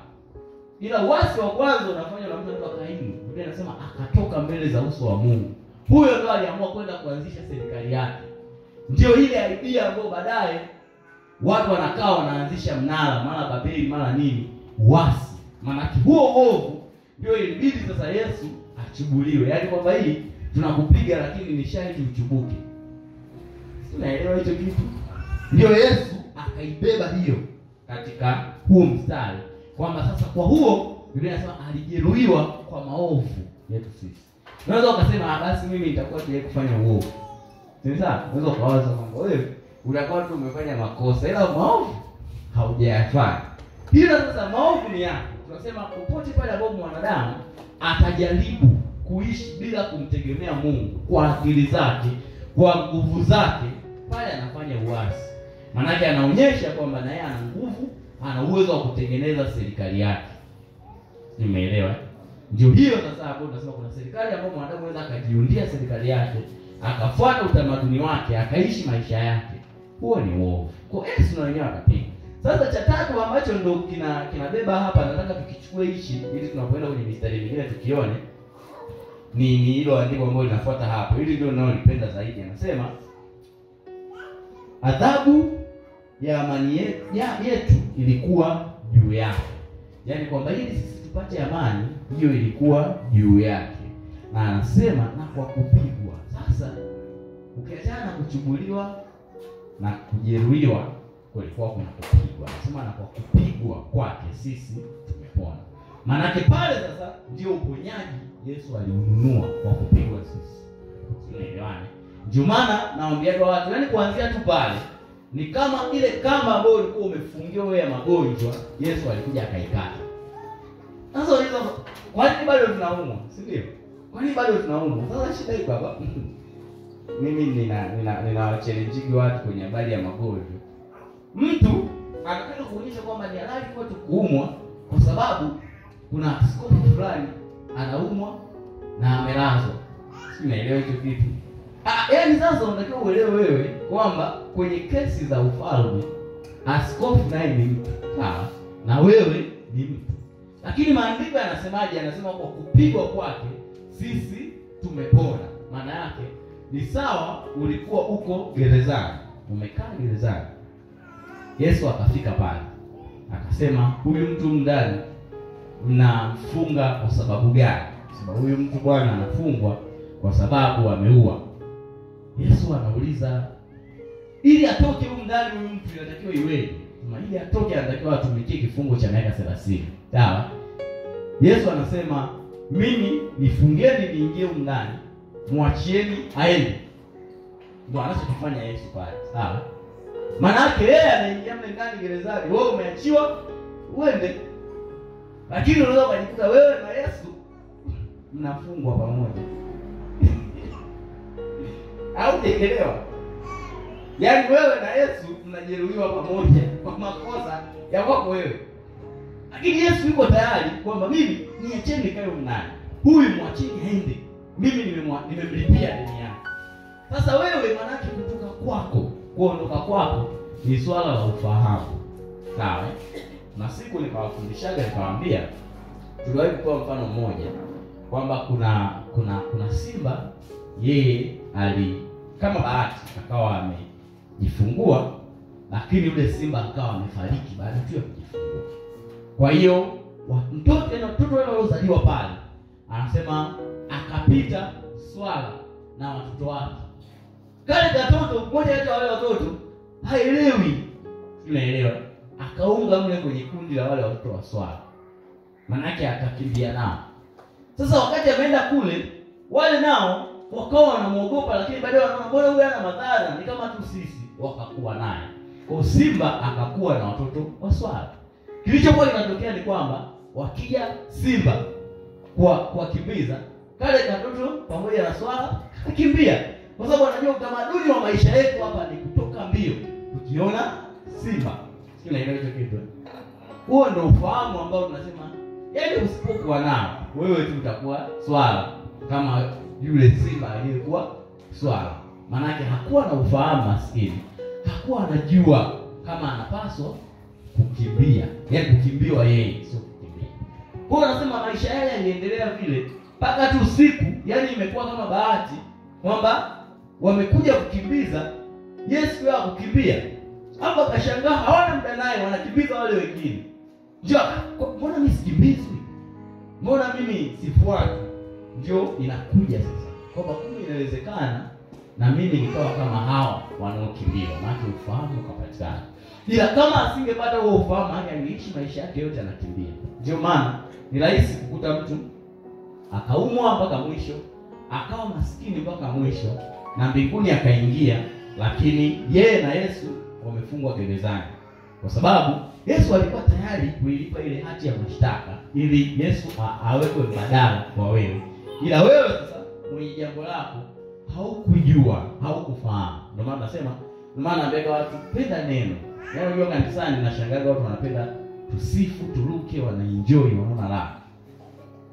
Ila uasi wa kwanza unafanywa na mtu wa Kaini. Biblia inasema akatoka mbele za uso wa Mungu. Huyo ndo aliamua kwenda kuanzisha serikali yake. Ndio ile idea ambayo baadaye watu wanakaa wanaanzisha mnara, mara Babeli, mara nini, uasi. Maana huo ovu ndio ilibidi sasa Yesu achubuliwe. Yaani kwamba hii tunakupiga lakini ni sharti uchubuke. Unaelewa hicho kitu? Ndio Yesu akaibeba hiyo katika huo mstari. Kwamba sasa kwa huo Biblia inasema alijeruhiwa kwa maovu yetu sisi. Unaweza ukasema basi mimi nitakuwa tayari kufanya uovu. Sasa unaweza kuwaza kwamba wewe unakuwa tu umefanya makosa ila maovu haujayafanya. Hilo sasa maovu ni yako. Tunasema popote pale ambapo mwanadamu atajaribu kuishi bila kumtegemea Mungu kwa akili zake, kwa nguvu zake, pale anafanya uasi. Maana yake anaonyesha kwamba naye ana nguvu, ana uwezo wa kutengeneza serikali yake. Nimeelewa? Ndio hiyo sasa hapo tunasema kuna serikali ambayo mwanadamu anaweza akajiundia serikali yake, akafuata utamaduni wake, akaishi maisha yake. huo ni uovu. Kwa Yesu na wenyewe akapiga. Sasa cha tatu ambacho ndo kinabeba hapa, nataka tukichukue hichi ili tunapoenda kwenye mistari mingine tukione, ni hilo andiko ambalo linafuata hapo. Hili ndio ninalolipenda zaidi. Anasema adhabu ya amani yetu ilikuwa juu yake. Yaani kwamba ili sisi tupate amani, hiyo ilikuwa juu yake. Na anasema na kwa kupigwa. Sasa ukiachana na kuchubuliwa na kujeruhiwa, kulikuwa kuna kupigwa. Anasema na kwa kupigwa kwake sisi tumepona. Maana pale sasa ndio uponyaji Yesu aliununua kwa kupigwa sisi. Unaelewana? Ndio maana naambiaga watu, yani kuanzia tu pale ni kama ile kamba ambayo ulikuwa umefungiwa wewe ya magonjwa, Yesu alikuja akaikata. Sasa hizo kwa nini bado tunaumwa? Si ndio? Kwa nini bado tunaumwa? Sasa shida iko hapa. Mimi nina challenge watu kwenye habari ya magonjwa. Mtu anataka kuonyesha kwamba ni halali kwetu kuumwa kwa sababu kuna askofu fulani anaumwa na amelazwa. Si unaelewa hicho kitu? Yaani sasa unatakiwa uelewe wewe kwamba kwenye kesi za ufalme askofu naye ni mtu, sawa? Na wewe ni mtu. Lakini maandiko yanasemaje? Anasema kwa kupigwa kwake sisi tumepona. Maana yake ni sawa ulikuwa uko gerezani, umekaa gerezani. Yesu akafika pale. Akasema huyu mtu ndani mnafunga kwa sababu gani? Sababu huyu mtu bwana anafungwa kwa sababu ameua. Yesu anauliza ili atoke huyu ndani huyu mtu inatakiwa iweje? Ili atoke anatakiwa atumikie kifungo cha miaka 30. Sawa? Yesu anasema mimi nifungeni niingie huyu ndani, muachieni aende. Ndio anachofanya Yesu pale. Sawa? Maana yake yeye anaingia ndani gerezani, wewe umeachiwa uende. Lakini unaweza kujikuta wewe na Yesu mnafungwa pamoja. Au unaelewa? Yaani wewe na Yesu mnajeruhiwa pamoja kwa makosa ya kwako wewe. Lakini Yesu yuko tayari kwamba mimi niacheni kae ndani. Huyu mwacheni aende. Mimi nimemlipia deni yake. Sasa wewe manake kutoka kwako, kuondoka kwako ni swala la ufahamu. Sawa? Na siku nikawafundishaga nikawaambia, tuliwahi kutoa mfano mmoja kwamba kuna simba, yeye kama bahati akawa amejifungua, lakini yule simba akawa amefariki baada tu ya kujifungua. Kwa hiyo mtoto wale waliozaliwa pale, anasema akapita swala na watoto wake. Kale katoto mmoja kati ya wale watoto haelewi. Unaelewa? Akaunga mle kwenye kundi la wale watoto wa swala. Manake akakimbia nao. Sasa wakati ameenda kule, wale nao wakawa wanamuogopa, lakini baadaye wanaona mbona huyu ana madhara, ni kama tu sisi, wakakuwa naye. Kwa simba akakuwa na watoto wa swala. Kilichokuwa kinatokea ni kwamba wakija simba kwa kimbiza, kale katoto pamoja na swala akimbia. Kwa sababu anajua utamaduni wa maisha yetu hapa ni kutoka mbio tukiona simba. Sio ile hicho kitu. Huo ndio ufahamu ambao tunasema, yaani usipokuwa nao wewe tu utakuwa swala kama yule simba aliyekuwa swala. Maana yake hakuwa na ufahamu maskini. Hakuwa anajua kama anapaswa kukimbia. Yaani kukimbiwa yeye sio kukimbia. Kwa hiyo anasema maisha yale yaliendelea vile mpaka tu siku, yaani imekuwa kama bahati kwamba wamekuja kukimbiza, Yesu yeye kukimbia. Hapo akashangaa hawana muda naye, wanakimbiza wale wengine. Ndio, mbona mimi sikimbizwi? Mbona mimi sifuati? Ndio inakuja sasa kwamba kumbe inawezekana na mimi nikawa kama hawa wanaokimbia, maana ufahamu ukapatikana. Ila kama asingepata huo ufahamu, angeishi maisha yake yote anakimbia. Ndio maana ni rahisi kukuta mtu akaumwa mpaka mwisho, akawa maskini mpaka mwisho, na mbinguni akaingia, lakini yeye na Yesu wamefungwa gerezani. Kwa sababu Yesu alikuwa tayari kuilipa ile hati ya mashtaka ili Yesu awekwe mbadala kwa wewe. Ila wewe sasa mwenye jambo lako haukujua, haukufahamu. Ndio maana nasema, ndio maana naambia watu penda neno. Yaani unajua kanisani nashangaa watu wanapenda tusifu, turuke, wanaenjoy, wanaona raha.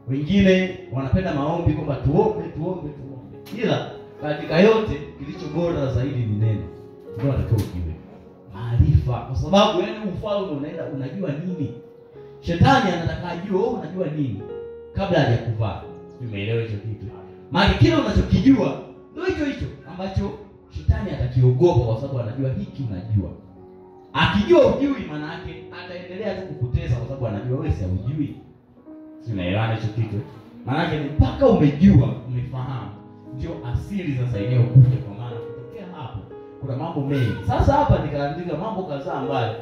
Wengine wanapenda maombi kwamba tuombe. Ila katika yote kilicho bora zaidi ni neno. Ndio nataka ukiwe. maarifa, kwa sababu yani ufalme unaenda, unajua nini. Shetani anataka ajue wewe unajua nini kabla hajakuvaa. Umeelewa hicho kitu? Maana kile unachokijua ndio hicho ambacho shetani atakiogopa, kwa sababu anajua hiki unajua. Akijua ujui, maana yake ataendelea tu kukutesa, kwa sababu anajua wewe si hujui. Unaelewana hicho kitu? Maana yake ni mpaka umejua, umefahamu, ndio asili sasa inayokuja. Kwa maana kutokea hapo kuna mambo mengi. Sasa hapa nikaandika mambo kadhaa ambayo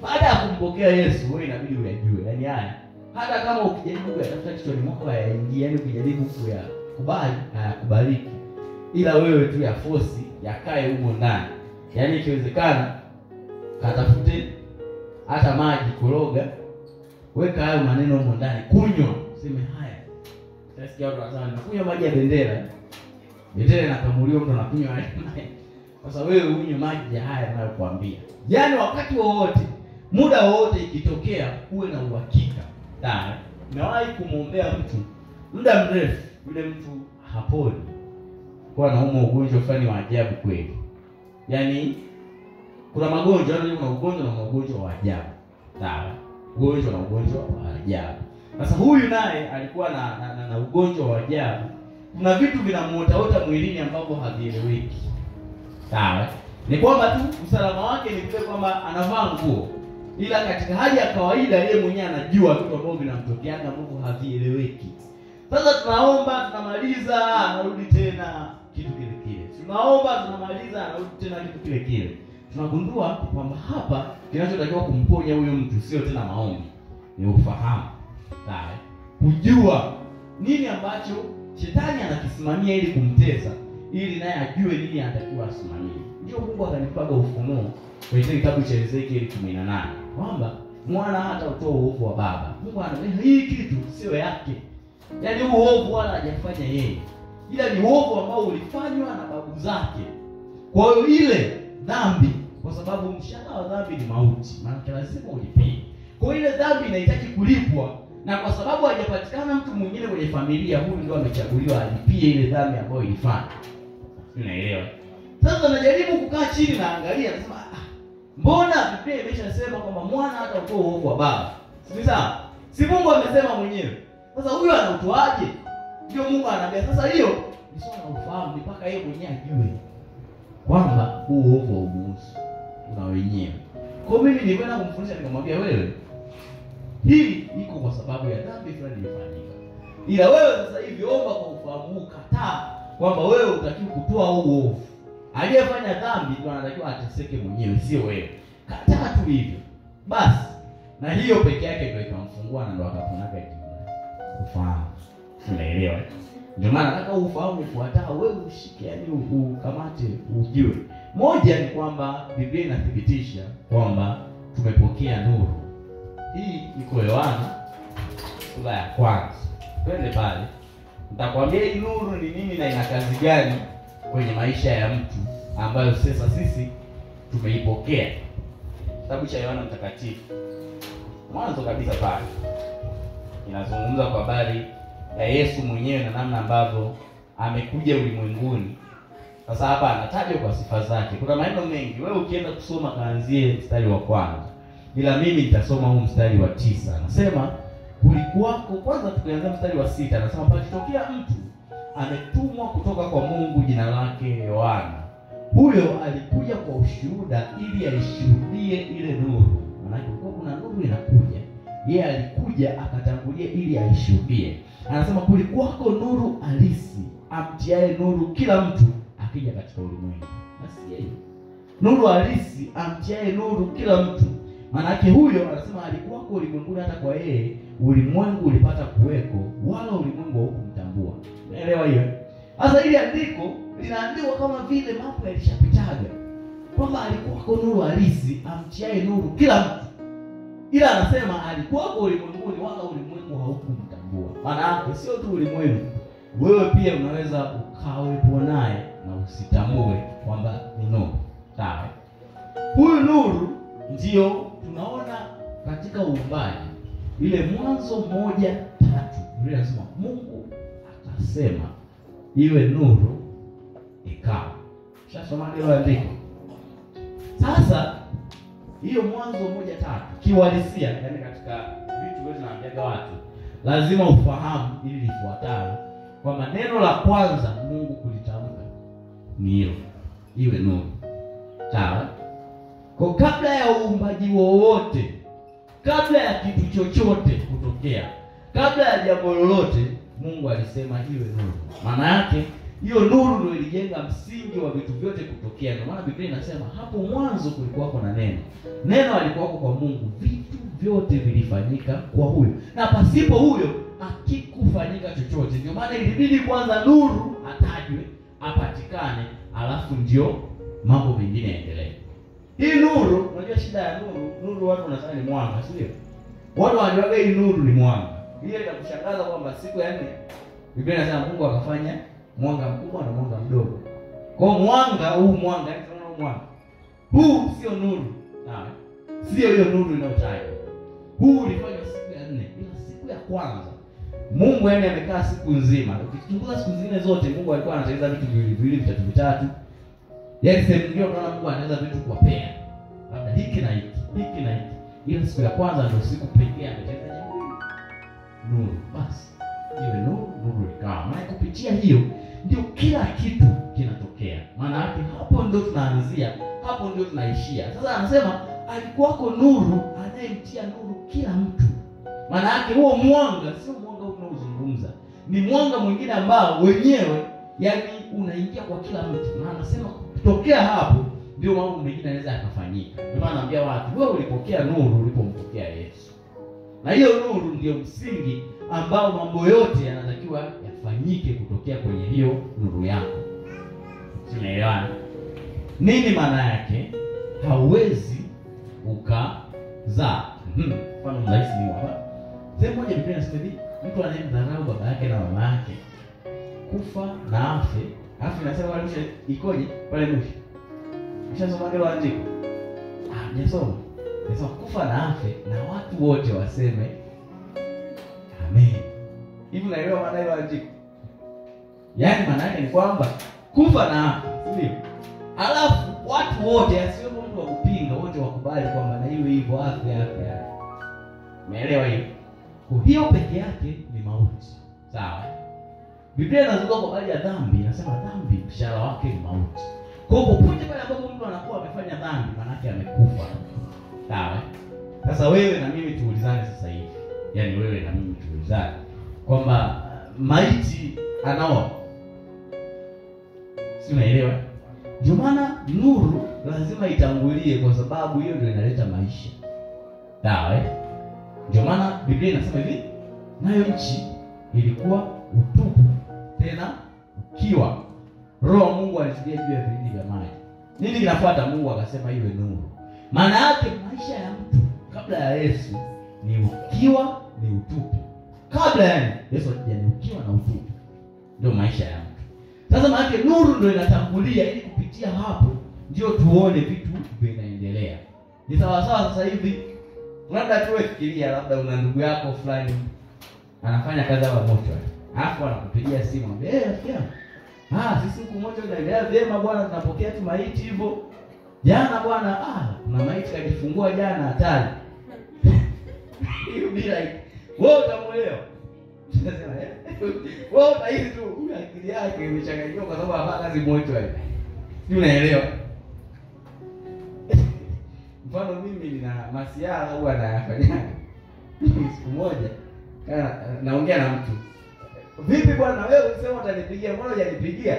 baada ya kumpokea Yesu wewe inabidi uyajue. Yaani haya hata kama ukijaribu kuyatafuta kichwani mwako hayaingia, yaani ukijaribu kuyakubali hayakubaliki, ila wewe tu ya force yakae huko ndani. Yaani ikiwezekana katafute hata maji, koroga, weka hayo maneno huko ndani, kunywa, useme haya. Utasikia watu wanasema nakunywa maji ya bendera. Bendera inakamuliwa, mtu anakunywa haya. Sasa wewe unywe maji ya haya ninayokuambia. Yaani wakati wowote, muda wowote ikitokea uwe na uhakika. Sawa? Nimewahi kumwombea mtu muda mrefu, yule mtu haponi. Kwa anaumwa ugonjwa fulani wa ajabu kweli. Yaani kuna magonjwa, yaani kuna ugonjwa na magonjwa wa ajabu. Sawa? Ugonjwa na ugonjwa wa ajabu. Sasa huyu naye alikuwa na ugonjwa wa ajabu. Kuna vitu vinamuotaota mwilini ambavyo havieleweki. Sawa? Ni kwamba tu usalama wake ni kile kwamba anavaa nguo, ila katika hali ya kawaida yeye mwenyewe anajua vitu ambavyo vinamtokea ambavyo havieleweki. Sasa tunaomba, tunamaliza, anarudi tena kitu kile kile. Tunaomba, tunamaliza, anarudi tena kitu kile kile. Tunagundua kwamba hapa kinachotakiwa kumponya huyo mtu sio tena maombi, ni ufahamu. Sawa? Kujua nini ambacho shetani anakisimamia ili kumtesa, ili naye ajue nini anatakiwa asimamie. Ndio Mungu akanipaga ufunuo kwenye kitabu cha Ezekiel 18 kwamba mwana hata utoa uovu wa baba. Mungu anasema hii kitu sio yake. Yaani uovu wala hajafanya yeye, ila ni uovu ambao ulifanywa na babu zake. Kwa hiyo ile dhambi, kwa sababu mshahara wa dhambi ni mauti, maana lazima ulipie. Kwa hiyo ile dhambi inahitaji kulipwa, na kwa sababu hajapatikana mtu mwingine kwenye familia, huyu ndio amechaguliwa alipie ile dhambi ambayo ilifanya. Unaelewa? Sasa najaribu kukaa chini na angalia, nasema mbona Biblia imeshasema kwamba mwana hata utoa uovu wa baba? Si sawa? Si Mungu amesema mwenyewe. Sasa huyo anautoaje? Ndio Mungu anaambia sasa hiyo ni swala la ufahamu, mpaka yeye mwenyewe ajue kwamba huu uovu wa umuhusu una wenyewe. Kwa mimi nilikwenda kumfundisha, nikamwambia wewe, hii iko kwa sababu ya dhambi fulani ilifanyika. Ila wewe sasa hivi omba kwa ufahamu huu, kataa kwamba wewe utakiwa kutoa huu uovu. Aliyefanya dhambi ndio anatakiwa ateseke mwenyewe, sio wewe. Kataa tu hivyo. Basi. Na hiyo peke yake ndio ikamfungua na ndio akaponaga ufahamu. Unaelewa? Ndio maana nataka ufahamu ufuatao wewe ushike, yani ukamate, ujue. Moja ni kwamba Biblia inathibitisha kwamba tumepokea nuru. Hii iko Yohana sura ya 1. Twende pale. Nitakwambia hii nuru ni nini na ina kazi gani kwenye maisha ya mtu ambayo sasa sisi tumeipokea. Kitabu cha Yohana Mtakatifu, mwanzo kabisa pale inazungumza kwa habari ya Yesu mwenyewe na namna ambavyo amekuja ulimwenguni. Sasa hapa anatajwa kwa sifa zake. Kuna maneno mengi. Wewe ukienda kusoma kaanzie mstari wa 1. Ila mimi nitasoma huu mstari wa 9. Anasema kulikuwako, kwanza tukianza mstari wa 6, anasema palitokea mtu ametumwa kutoka kwa Mungu, jina lake Yohana. Huyo alikuja kwa ushuhuda ili aishuhudie ile nuru. Maana kulikuwa kuna nuru inakuja. Yeye alikuja akatangulia ili aishuhudie. Anasema kulikuwako nuru halisi, amtiaye nuru kila mtu akija katika ulimwengu. Nasikia hiyo. Nuru halisi amtiaye nuru kila mtu. Maana yake huyo anasema alikuwako ulimwenguni, hata kwa yeye ulimwengu ulipata kuweko, wala ulimwengu haukumtambua. Unaelewa hiyo? Sasa ile andiko linaandikwa kama vile mambo yalishapitaga, kwamba alikuwako nuru halisi amtiaye nuru kila mtu. Ila anasema alikuwako ulimwenguni, wala ulimwengu haukumtambua. Maana yake sio tu ulimwengu, wewe pia unaweza ukawepo naye na usitambue kwamba ni nuru. Sawa? Huyu nuru ndio tunaona katika uumbaji. Ile Mwanzo 1:3 Biblia inasema Mungu akasema iwe nuru, ikawa. Shasoma ile andiko. Sasa Hiyo Mwanzo 1:3 kiuhalisia, yani katika vitu vyote naambiaga watu lazima ufahamu ili lifuatalo, kwamba neno la kwanza Mungu kulitamka ni hilo, iwe nuru. Sawa? Kwa kabla ya uumbaji wowote, kabla ya kitu chochote kutokea, kabla ya jambo lolote, Mungu alisema iwe nuru. Maana yake hiyo nuru ndio ilijenga msingi wa vitu vyote kutokea. Ndio maana Biblia inasema hapo mwanzo kulikuwa na neno. Neno alikuwa kwa Mungu, vitu vyote vilifanyika kwa huyo. Na pasipo huyo hakikufanyika chochote. Ndio maana ilibidi kwanza nuru atajwe, apatikane, alafu ndio mambo mengine yaendelee. Hii nuru, unajua shida ya nuru, nuru watu wanasema ni mwanga, sio? Watu wanajua hii nuru ni mwanga. Ile inakushangaza kwamba siku ya 4 Biblia inasema Mungu akafanya mwanga mkubwa na mwanga mdogo. Kwa mwanga huu, mwanga tunaona mwanga huu sio nuru, sawa? Sio hiyo nuru inayotajwa. Huu ulifanywa siku ya 4. Ila siku ya kwanza Mungu yeye amekaa siku nzima. Ukichunguza siku zingine zote Mungu alikuwa anatengeneza vitu viwili vitatu. Yaani sehemu nyingine unaona Mungu anatengeneza vitu kwa pea. Labda hiki na hiki, hiki na hiki. Ila siku ya kwanza ndio siku pekee ametengeneza nuru. Basi hiyo nuru ikawa. Maana kupitia hiyo ndio kila kitu kinatokea. Maana yake hapo ndio tunaanzia, hapo ndio tunaishia. Sasa anasema alikuwako nuru anayemtia nuru kila mtu. Maana yake huo mwanga sio mwanga unaozungumza. Ni mwanga mwingine ambao wenyewe yani unaingia kwa kila mtu. Na anasema kutokea hapo ndio mambo mengine yanaweza yakafanyika. Ndio maana naambia watu, wewe ulipokea nuru ulipompokea Yesu. Na hiyo nuru ndio msingi ambao mambo yote yanatakiwa yafanyike kutokea kwenye hiyo nuru yako. Tunaelewana? Nini maana yake? Hauwezi ukazaa. Mfano mrahisi ni hapa. Sehemu moja Biblia inasema hivi, mtu anayemdharau baba yake na mama yake kufa na afe. Afu inasema wale ikoje pale mwisho? Ushasoma ile andiko? Nimesoma. Inasema kufa na afe na watu wote waseme amen. Hivi unaelewa maana ile andiko? Yaani maana yake ni kwamba kufa na afe, sio? Alafu watu wote, asiwe mtu wa kupinga, wote wakubali kwamba na hiyo hivyo afe. Umeelewa hiyo? Kwa hiyo peke yake ni mauti. Sawa? Biblia inazungumza kwa habari ya dhambi, inasema dhambi mshahara wake ni mauti. Kwa hiyo popote pale ambapo mtu anakuwa amefanya dhambi, maana yake amekufa. Sawa? Sasa wewe na mimi tuulizane sasa hivi. Yaani wewe na mimi tuulizane kwamba maiti anao. Si unaelewa? Ndio maana nuru lazima itangulie, kwa sababu hiyo ndio inaleta maisha. Sawa? Ndio maana Biblia inasema hivi, nayo nchi ilikuwa utupu tena ukiwa. Roho Mungu alitulia juu ya vilindi vya maji. Nini kinafuata? Mungu akasema iwe nuru. Maana yake maisha ya mtu kabla ya Yesu ni ukiwa, ni utupu. Kabla yani Yesu alikuja ni ukiwa na utupu. Ndio maisha ya mtu. Sasa maana yake nuru ndio inatangulia, ili kupitia hapo ndio tuone vitu vinaendelea. Ni sawa sawa sasa hivi. Labda tu fikiria, labda una ndugu yako fulani anafanya kazi hapa moto. Alafu anakupigia simu, rafiki yangu, sisi huko moto tunaendelea vyema bwana, tunapokea tu maiti hivyo. Jana bwana, kuna maiti kajifungua jana hatari. Hiyo bila wewe utamuelewa. Tunasema wewe utaishi tu, akili yake imechanganyikiwa kwa sababu hapa kazi moto hapo. Si unaelewa? Mfano mimi nina masiara huwa nayafanya. Siku moja naongea na mtu. Vipi bwana, wewe unasema utanipigia, mbona hujanipigia?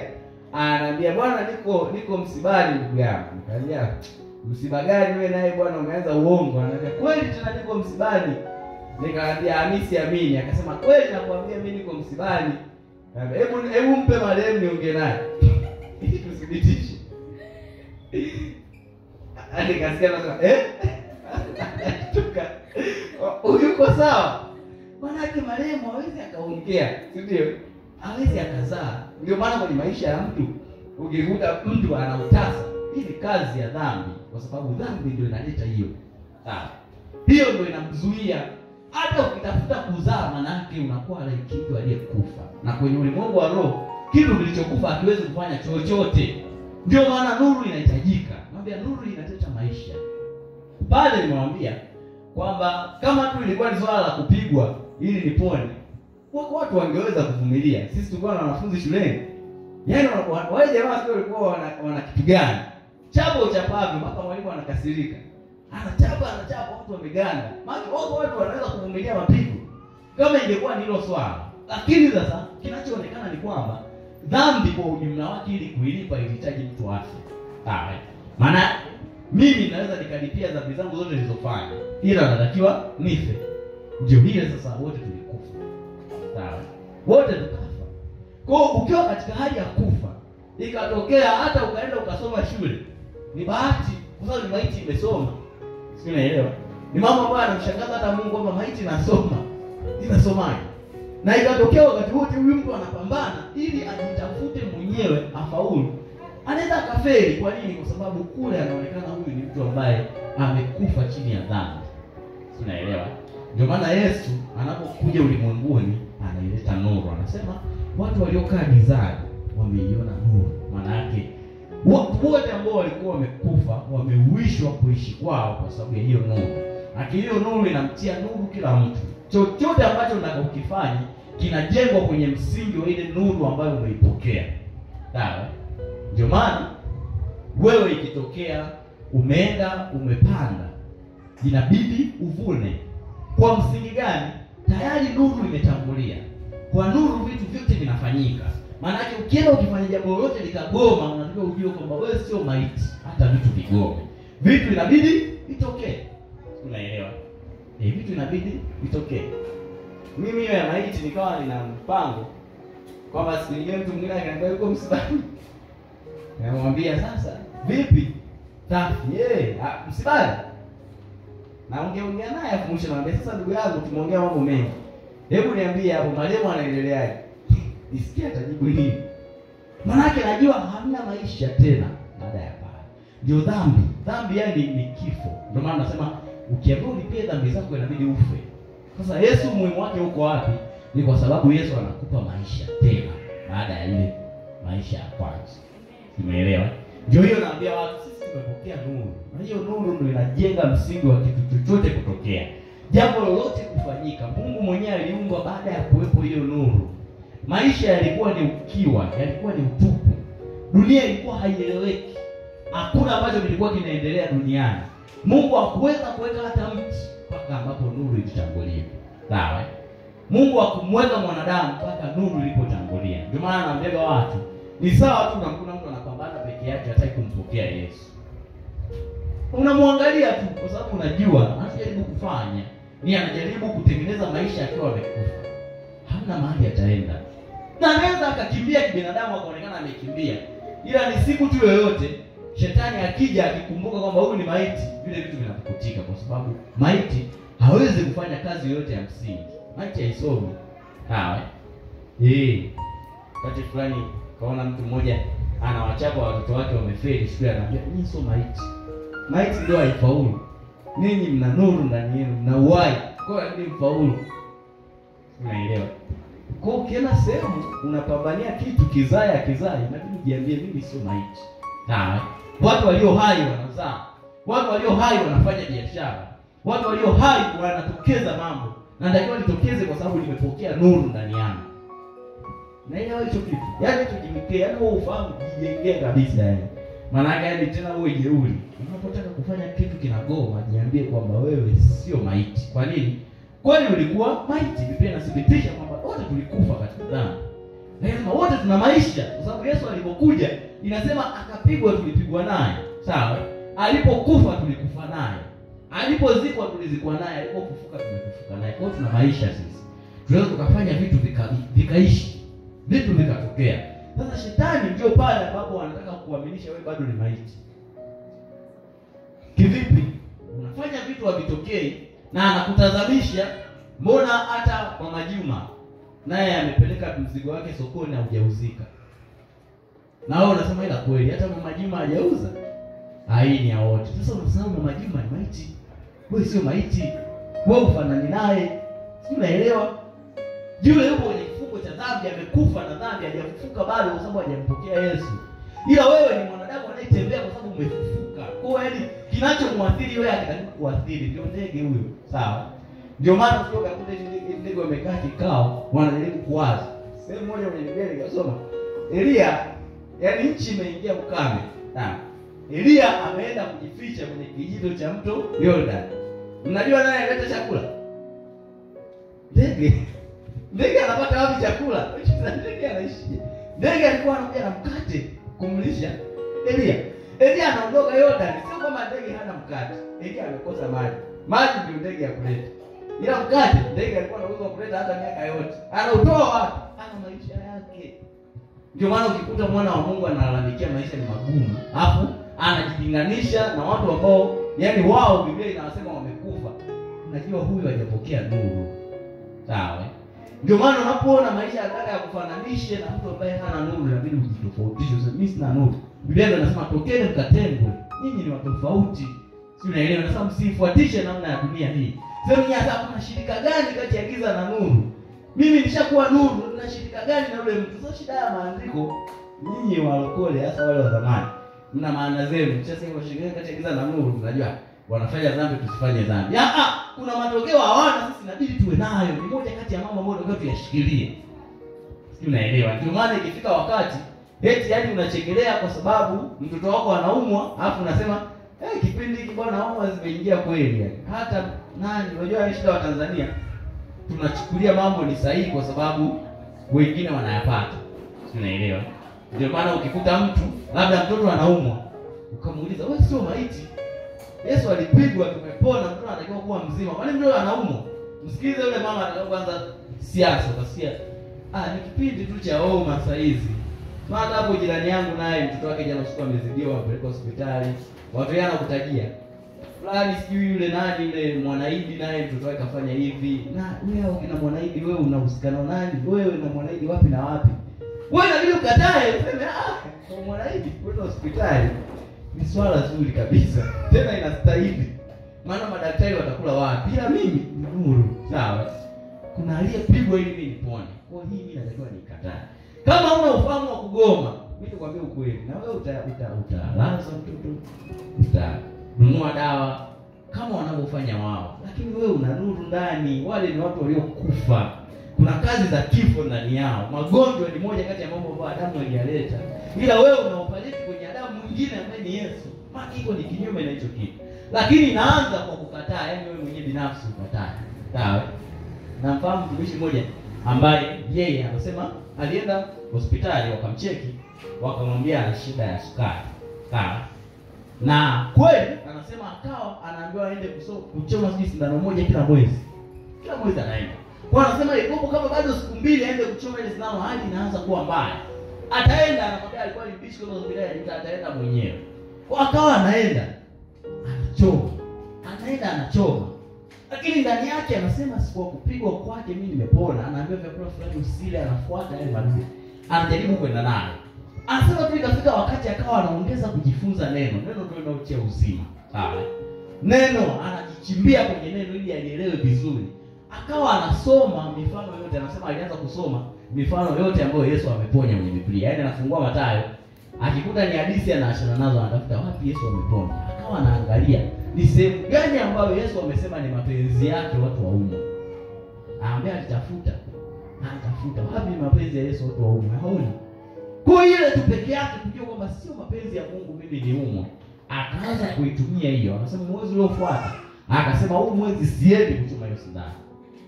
Ananiambia bwana, niko msibani ndugu yangu. Nikamwambia msiba gani wewe naye bwana, umeanza uongo. Ananiambia kweli tena niko msibani. Nikamwambia Hamisi amini. Akasema kweli nakwambia mimi niko msibani. Hebu mpe marehemu niongee naye. Ili tuthibitishe. Nikasikia nasema tuka uko sawa. Manake marehemu hawezi akaongea, si ndio? Hawezi akazaa. Ndio maana kwenye maisha ya mtu ukikuta mtu ana utasa, hii ni kazi ya dhambi, kwa sababu dhambi ndio inaleta hiyo. Sawa. Hiyo ndio inamzuia hata ukitafuta kuzaa, manake unakuwa like kitu aliyekufa. Na kwenye ulimwengu wa roho, kitu kilichokufa hakiwezi kufanya chochote. Ndio maana nuru inahitajika. Naambia nuru inaleta maisha. pale nimewambia kwamba kama tu ilikuwa ni swala la kupigwa ili nipone, watu wangeweza kuvumilia. Sisi tulikuwa na wanafunzi shuleni, yaani wale jamaa sio walikuwa wana kitu gani, chapo chapavyo mpaka mwalimu anakasirika, anachapa watu wameganda. Maana watu wanaweza kuvumilia mapigo kama ingekuwa ni hilo swala. Lakini sasa kinachoonekana ni kwamba dhambi kwa ujumla wake ili kuilipa ilihitaji mtu afe. Sawa? Maana mimi naweza nikalipia dhambi zangu zote nilizofanya, ila natakiwa nife. Ndio ile sasa wote tulikufa. Sawa? Wote tukafa. Kwa ukiwa katika hali ya kufa, ikatokea hata ukaenda ukasoma shule, ni bahati kwa sababu maiti imesoma. Sio, unaelewa? Ni mambo ambayo anamshangaza hata Mungu kwamba maiti inasoma. Inasomaje? Na ikatokea wakati wote huyu mtu anapambana ili ajitafute mwenyewe afaulu, anaweza akafeli. Kwa nini? Kwa sababu kule anaonekana huyu ni mtu ambaye amekufa chini ya dhambi. Unaelewa? Ndio maana Yesu anapokuja ulimwenguni anaileta nuru. Anasema watu waliokaa gizani wameiona nuru. Maana yake watu wote ambao walikuwa wamekufa wameuishwa kuishi kwao kwa sababu ya hiyo nuru. Lakini hiyo nuru inamtia nuru kila mtu. Chochote ambacho unakokifanya kinajengwa kwenye msingi wa ile nuru ambayo umeipokea. Sawa? Ndio maana wewe ikitokea umeenda umepanda, inabidi uvune. Kwa msingi gani? Tayari nuru imetangulia. Kwa nuru vitu vyote vinafanyika. Maana yake ukienda ukifanya jambo lolote likagoma, unatakiwa ujue kwamba wewe sio maiti, hata vitu vigome. Vitu inabidi vitokee. Unaelewa? Vitu inabidi vitokee. Mimi hiyo ya maiti nikawa nina mpango kwamba siku nyingine mtu mwingine akaniambia yuko msibani, namwambia sasa vipi safi msibani, naongea naye afumusha, namwambia sasa ndugu yangu tumeongea mambo mengi, hebu niambie hapo marehemu anaendeleaje? Nisikia atajibu nini. Maana yake najua hamna maisha tena baada ya pale. Ndio dhambi yani ni kifo. Ndio maana nasema ukiamua ulipie dhambi zako inabidi ufe. Sasa Yesu muhimu wake uko wapi? Ni kwa sababu Yesu anakupa maisha tena baada ya ile maisha ya kwanza. Umeelewa? Ndio hiyo naambia watu sisi tumepokea nuru. Na hiyo nuru ndio inajenga msingi wa kitu chochote kutokea. Jambo lolote kufanyika, Mungu mwenyewe aliumba baada ya kuwepo hiyo nuru. Maisha yalikuwa ni ukiwa, yalikuwa ni utupu. Dunia ilikuwa haieleweki. Hakuna ambacho kilikuwa kinaendelea duniani. Mungu hakuweza kuweka hata mti mpaka ambapo nuru ilitangulia. Sawa? Mungu hakumweka mwanadamu mpaka nuru ilipotangulia. Ndio maana anaambia watu, ni sawa tu kuna mtu anapambana peke yake hataki kumpokea Yesu. Unamwangalia tu kwa sababu unajua anajaribu kufanya, ni anajaribu kutengeneza maisha akiwa amekufa. Hamna mahali ataenda. Na anaweza akakimbia kibinadamu akaonekana amekimbia. Ila ni siku tu yoyote shetani akija akikumbuka kwamba huyu ni maiti, vile vitu vinapukutika kwa sababu maiti hawezi kufanya kazi yoyote ya msingi. Maiti haisomi. Sawa? Wakati fulani kaona mtu mmoja anawachapa watoto wake wamefeli shule, anambia nyinyi sio maiti. Maiti ndio haifaulu. Ninyi mna nuru ndani yenu, mna uhai. Kwa hiyo ni mfaulu. Unaelewa? Kwa ukienda sehemu unapambania kitu kizaya, inabidi ujiambie mimi sio maiti. Sawa? Watu walio hai wanazaa. Watu walio hai wanafanya biashara. Watu walio hai wanatokeza mambo. Na ndio nitokeze kwa sababu nimepokea nuru ndani yangu. Na hiyo hicho kitu. Yaani tujimike, yaani wewe ufahamu jijengee kabisa yani. Maana gani tena wewe jeuri? Unapotaka kufanya kitu kinagoma, jiambie kwamba wewe sio maiti. Kwa nini? Kwani ulikuwa maiti. Biblia inathibitisha kwamba wote tulikufa katika dhambi. Lazima wote tuna maisha kwa sababu Yesu alipokuja inasema akapigwa tulipigwa naye. Sawa? Alipokufa tulikufa naye. Alipozikwa tulizikwa naye, alipofufuka tumekufuka naye. Kwa hiyo tuna maisha sisi. Tunaweza tukafanya vitu vikaishi. Vitu vikatokea. Sasa shetani ndio pale ambapo anataka kukuaminisha wewe bado ni maiti. Kivipi? Unafanya vitu havitokei na anakutazamisha, mbona hata kwa Majuma naye amepeleka mzigo wake sokoni haujauzika. Na wewe unasema ila kweli hata Mama Juma hajauza. Hii ni ya wote. Sasa unasema Mama Juma ni maiti. Wewe sio maiti. Wewe ufanani naye. Si unaelewa? Yule yupo kwenye kifungo cha dhambi, amekufa na dhambi, hajafufuka bado kwa sababu hajampokea Yesu. Ila wewe ni mwanadamu anayetembea kwa sababu umefufuka. Kwa hiyo kinachomwathiri wewe akitaka kuathiri ndio ndege huyo. Sawa? Ndio maana ukitoka kule ndege wamekaa kikao wanajaribu kuwaza. Sehemu moja kwenye Biblia nikasoma Elia, yaani nchi imeingia ukame. Sawa? Elia ameenda kujificha kwenye kijito cha mto Jordan. Mnajua nani analeta chakula? Ndege. Ndege anapata wapi chakula? Ndege anaishi. Ndege alikuwa anakuja na mkate kumlisha Elia. Elia anaondoka Jordan, sio kama ndege hana mkate. Elia amekosa maji. Maji ndio ndege ya kuleta. Ila mkate ndege alikuwa anauza kuleta hata miaka yote. Anautoa wapi? Ana maisha yake. Ndio maana ukikuta mwana wa Mungu analalamikia maisha ni magumu, alafu anajilinganisha na watu ambao yani wao Biblia inasema wamekufa. Unajua huyu hajapokea nuru. Sawa? Ndio maana unapoona maisha ya kufananisha na mtu ambaye hana nuru, inabidi ujitofautishe. Mimi sina nuru. Biblia inasema tokeni mkatengwe. Nyinyi ni watu tofauti. Si unaelewa? Nasema msifuatishe namna ya dunia hii. Sasa ni hata kuna shirika gani kati ya giza na nuru? Mimi nishakuwa nuru, na shirika gani na ule mtu? Sio shida ya maandiko. Nyinyi walokole hasa wale wa zamani, mna maana zenu. Sasa hiyo shirika kati ya giza na nuru, unajua wanafanya dhambi, tusifanye dhambi. Kuna matokeo hawana, sisi inabidi tuwe nayo. Ni moja kati ya mambo ambayo tunataka tuyashikilie. Sio, unaelewa? Ndio maana ikifika wakati eti yani unachekelea kwa sababu mtoto wako anaumwa, alafu unasema kipindi hiki bwana homa zimeingia kweli yani. Hata nani unajua shida wa Tanzania tunachukulia mambo ni sahihi kwa sababu wengine wanayapata. Unaelewa? Ndio maana ukikuta mtu labda mtoto anaumwa, ukamuuliza wewe sio maiti. Yesu alipigwa tumepona, mtoto anatakiwa kuwa mzima. Kwani mtoto anaumwa? Msikilize yule mama atakapoanza siasa utasikia ni kipindi tu cha homa saa hizi. Maana hapo jirani yangu naye mtoto wake jana usiku amezidiwa, apeleka hospitali. Watu yana kutajia. Fulani sijui yule nani yule Mwanaidi naye mtoto wake kafanya hivi. Na wewe ukina Mwanaidi wewe unahusikana nani? Wewe na Mwanaidi wapi na wapi? Wewe inabidi ukatae useme kwa Mwanaidi kwenda hospitali. Ni swala zuri kabisa. Tena inastahili. Maana madaktari watakula wapi? Ila mimi ni nuru. Sawa? Kuna aliyepigwa ili mimi nipone. Kwa hiyo mimi natakiwa nikatae. Kama una ufahamu wa kugoma, mimi nikwambia ukweli. Na wewe utalaza mtoto. Utanunua dawa kama wanavyofanya wao. Lakini wewe una nuru ndani. Wale ni watu waliokufa. Kuna kazi za kifo ndani yao. Magonjwa ni moja kati ya mambo ambayo Adamu aliyaleta. Ila wewe unaopaliki kwenye Adamu mwingine ambaye ni Yesu. Maana iko ni kinyume na hicho kitu. Lakini inaanza kwa kukataa, yani wewe mwenyewe binafsi ukatae. Sawa? Na mfahamu mtumishi mmoja ambaye yeye anasema alienda hospitali wakamcheki, wakamwambia ana shida ya sukari. Sawa? Na kweli anasema akawa anaambiwa aende kuchoma sindano moja kila mwezi. Kila mwezi anaenda. Kwa anasema ikopo kama bado siku mbili aende kuchoma ile sindano, hali inaanza kuwa mbaya. Ataenda, anakwambia alikuwa ni bishi kwa hospitali, ataenda mwenyewe. Kwa akawa anaenda anachoma. Anaenda anachoma. Lakini ndani yake anasema sikuwa kupigwa kwake mimi nimepona. Anaambiwa vyakula fulani usile, anafuata yale maagizo. Anajaribu kwenda naye. Anasema tu ikafika wakati akawa anaongeza kujifunza neno. Neno ndio linalotia uzima. Sawa? Neno anajichimbia kwenye neno ili alielewe vizuri. Akawa anasoma mifano yote, anasema alianza kusoma mifano yote ambayo Yesu ameponya kwenye Biblia. Yaani anafungua Mathayo, akikuta ni hadithi anaachana nazo, anatafuta wapi Yesu ameponya. Akawa anaangalia ni sehemu gani ambayo Yesu amesema ni mapenzi yake watu waumwe. Anaambia atafuta wapi mapenzi ya Yesu watu waumwe. Haoni. Kwa ile tu peke yake kujua kwamba sio mapenzi ya Mungu mimi niumwe. Akaanza kuitumia hiyo. Anasema mwezi uliofuata akasema huu mwezi siendi kuchoma hiyo sindano.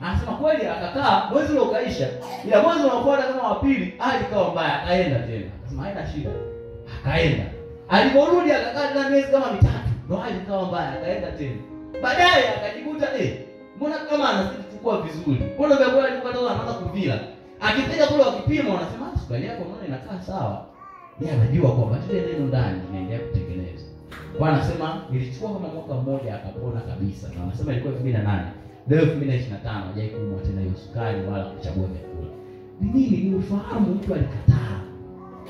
Anasema kweli akakaa, mwezi ule ukaisha. Ila mwezi unaofuata kama wa pili hali ikawa mbaya, akaenda tena. Anasema haina shida. Akaenda. Aliporudi akakaa tena miezi kama mitatu. Ndio hali ikawa mbaya, akaenda tena. Baadaye akajikuta mbona kama anachukua vizuri. Mbona vyakula alipata anaanza kuvila. Akitaka kule wakipima wanasema sukari yako mbona inakaa sawa. Yeye anajua kwamba tile neno ndani inaendelea kutengeneza. Kwa anasema ilichukua kama mwaka mmoja akapona kabisa. Na anasema ilikuwa 2008. Leo 2025 hajai kuumwa tena hiyo sukari wala kuchagua vyakula. Ni nini? Ni ufahamu mtu alikataa.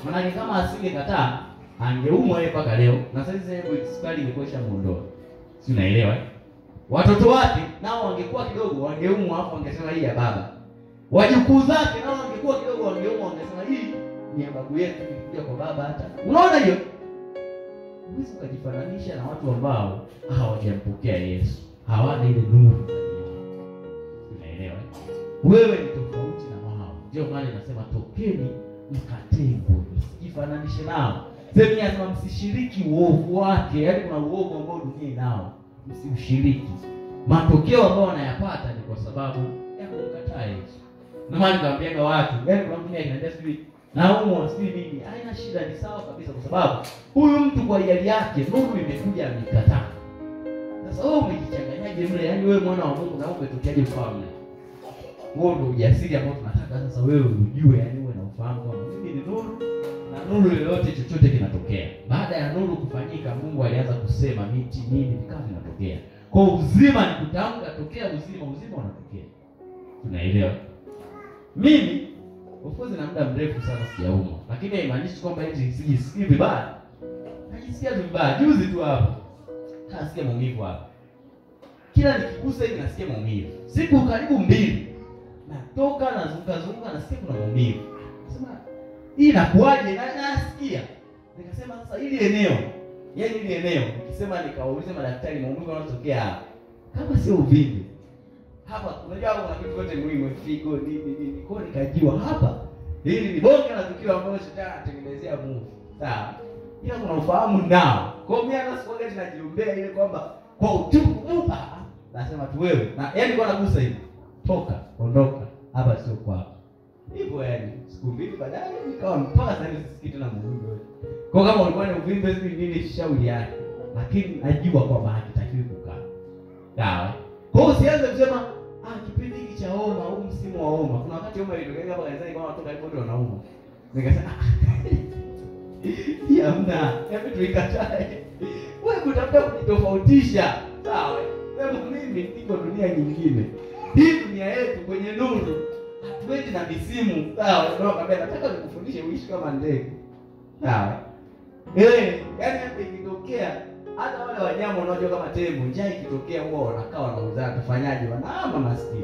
Maana kama asingekataa angeumwa yeye mpaka leo. Na sasa hivi sukari imekwisha muondoa. Si unaelewa? Watoto wake nao wangekuwa kidogo wangeumwa hapo, wangesema hii ya baba. Wajukuu zake nao wangekuwa kidogo wangeumwa, wangesema hii ni ya babu yetu, ilikuja kwa baba hata. Unaona hiyo? huwezi ukajifananisha na watu ambao hawajampokea Yesu, hawana ile nuru. Unaelewa? Wewe ni tofauti na wao. Ndio maana nasema tokeni mkatengwe, msijifananishe nao. Sema lazima msishiriki uovu wake. Yaani kuna uovu ambao dunia inao, msiushiriki. Matokeo ambayo wanayapata ni kwa sababu ya kumkataa Yesu. Na maana nikamwambia watu, yaani kuna mtu anaenda sijui naumwa sijui nini, haina shida, ni sawa kabisa, kwa sababu huyu mtu kwa hiari yake nuru imekuja amekataa. Sasa wewe umejichanganyaje mle? Yaani wewe mwana wa Mungu na umetokeaje ufalme? Huo ndio ujasiri ambao tunataka sasa wewe ujue, yaani uwe na ufahamu kwamba mimi ni nuru, na nuru yoyote chochote kinatokea. Baada ya nuru kufanyika, Mungu alianza kusema miti nini vikawa vinatokea. Kwa uzima ni kutamka tokea uzima unatokea. Tunaelewa? Mimi of course na muda mrefu sana sijaumwa, lakini haimaanishi kwamba eti sijisikii vibaya. Najisikia vibaya. Juzi tu hapo nasikia maumivu hapa. Kila nikigusa hivi nasikia maumivu. Siku karibu 2 natoka nazunguka nasikia kuna maumivu. Nasema hii inakuaje? Na nasikia. Nikasema sasa hili eneo, yaani hili eneo, nikisema nikawaulize madaktari maumivu yanatokea hapa. Kama sio uvimbe. Hapa unajua hapo kuna vitu vyote muhimu, figo nini. Kwa nikajua hapa hili ni bonge la tukio ambalo shetani anatengenezea Mungu. Sawa? Ila kuna ufahamu nao. Kwa mimi hata sikuaga tunajiombea ile kwamba kwa utukufu nasema tu wewe. Na yaani kwa nagusa hivi. Toka, ondoka. Hapa sio kwako. Hivyo yaani siku 2 baadaye nikawa mpaka sasa sisikii tena maumivu yote. Kwa kama ulikuwa ni uvimbe nini shauri yake. Lakini najua kwamba hakitakiwi kukaa. Sawa? Kwa hiyo usianze kusema kipindi hiki cha homa au msimu wa homa. Kuna wakati homa ilitokea hapa kanisani kwa watu karibu wote wanauma. Nikasema hamna, hebu tuikatae. Wewe kutafuta kujitofautisha, sawa? Sema mimi niko dunia nyingine. Hii dunia yetu kwenye nuru hatuendi na misimu, sawa? Ndio kabisa nataka nikufundishe uishi kama ndege. Sawa? Yaani hapo ikitokea hata wale wanyama unajua kama tembo, njaa ikitokea huwa wanakaa wanauzana, tufanyaje? Wanaama maskini.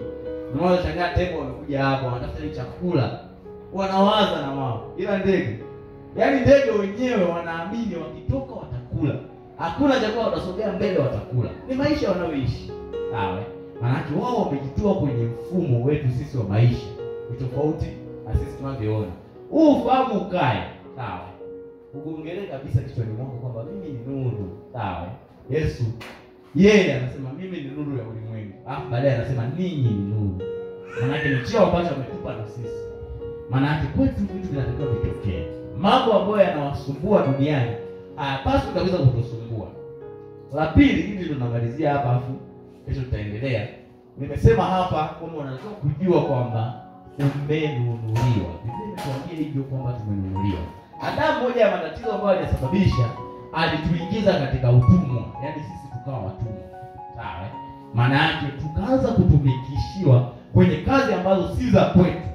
Unaona shangaa tembo wamekuja hapo, wanatafuta chakula. Wanawaza na wao. Ila ndege, yaani ndege wenyewe wanaamini wakitoka watakula. Hakuna chakula watasogea mbele watakula. Ni maisha wanaoishi. Sawa? Maana wao wamejitoa kwenye mfumo wetu sisi wa maisha. Ni tofauti na sisi tunavyoona. Huu ufahamu ukae. Sawa? Ugongelee kabisa kichwani mwako kwamba mimi ni nuru. Sawa? Yesu yeye anasema mimi ni nuru ya ulimwengu. Alafu baadaye anasema ninyi ni nuru. Maana ni cheo ambacho ametupa na sisi. Maana kwetu vitu vinatakiwa vitokee. Mambo ambayo yanawasumbua duniani hayapaswi kabisa kutusumbua. La pili, hili ndo tunamalizia hapa afu kesho tutaendelea. Nimesema hapa kwamba unatakiwa kujua kwamba umenunuliwa. Biblia inatuambia hivyo kwamba tumenunuliwa. Hata moja ya matatizo ambayo yalisababisha alituingiza katika utumwa, yaani sisi tukawa watumwa. Sawa? Maana yake tukaanza kutumikishiwa kwenye kazi ambazo si za kwetu.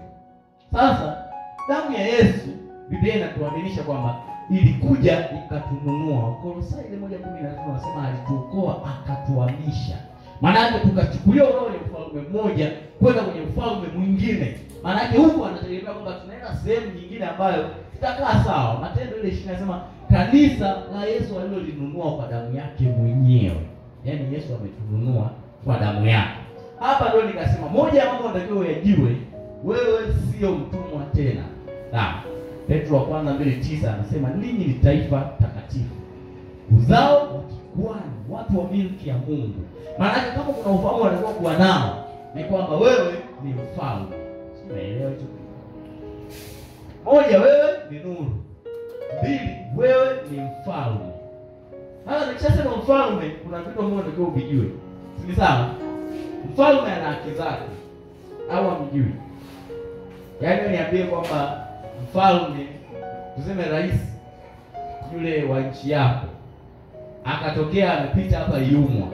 Sasa damu ya Yesu Biblia inatuaminisha kwamba ilikuja ikatununua. Kolosai 1:10 anasema alituokoa akatuhamisha. Maana yake tukachukuliwa kutoka kwenye ufalme mmoja kwenda kwenye ufalme mwingine. Maana yake huko anategemea kwamba tunaenda sehemu nyingine ambayo tutakaa sawa. Matendo ile 20 anasema kanisa la Yesu alilolinunua kwa damu yake mwenyewe. Yaani Yesu ametununua kwa damu yake. Hapa ndio nikasema moja ya mambo unatakiwa uyajue, wewe sio mtumwa tena. Sawa? Petro wa kwanza 2:9 anasema ninyi ni taifa takatifu, uzao wa kikuhani, watu wa milki ya Mungu. Maana kama kuna ufahamu unatakiwa kuwa nao ni kwamba wewe ni mfalme. Unaelewa hicho? Moja, wewe ni nuru. 2, wewe ni mfalme. Sasa nikishasema mfalme, kuna vitu ambavyo unatakiwa uvijue. Si sawa? Mfalme ana haki zake au amjui? Yaani niambie kwamba mfalme, tuseme rais yule wa nchi yako akatokea amepita hapa yumwa.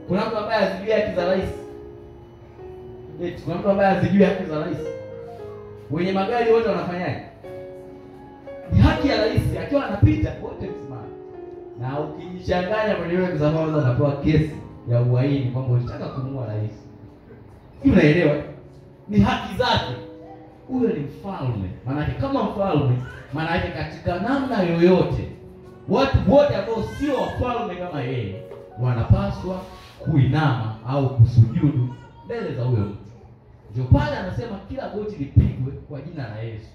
Kuna mtu ambaye azijui haki za rais? Kuna mtu ambaye azijui haki za rais? Wenye magari wote wanafanyaje? Ni haki ya rais akiwa anapita wote msimame. Na ukijichanganya kwenye yule mzamaza unapewa kesi ya uhaini kwamba ulitaka kumuua rais. Unaelewa? Ni haki zake. Huyo ni mfalme. Maana kama mfalme, maana yake katika namna yoyote watu wote ambao sio wafalme kama yeye wanapaswa kuinama au kusujudu mbele za huyo mtu. Ndio pale anasema kila goti lipigwe kwa jina la Yesu.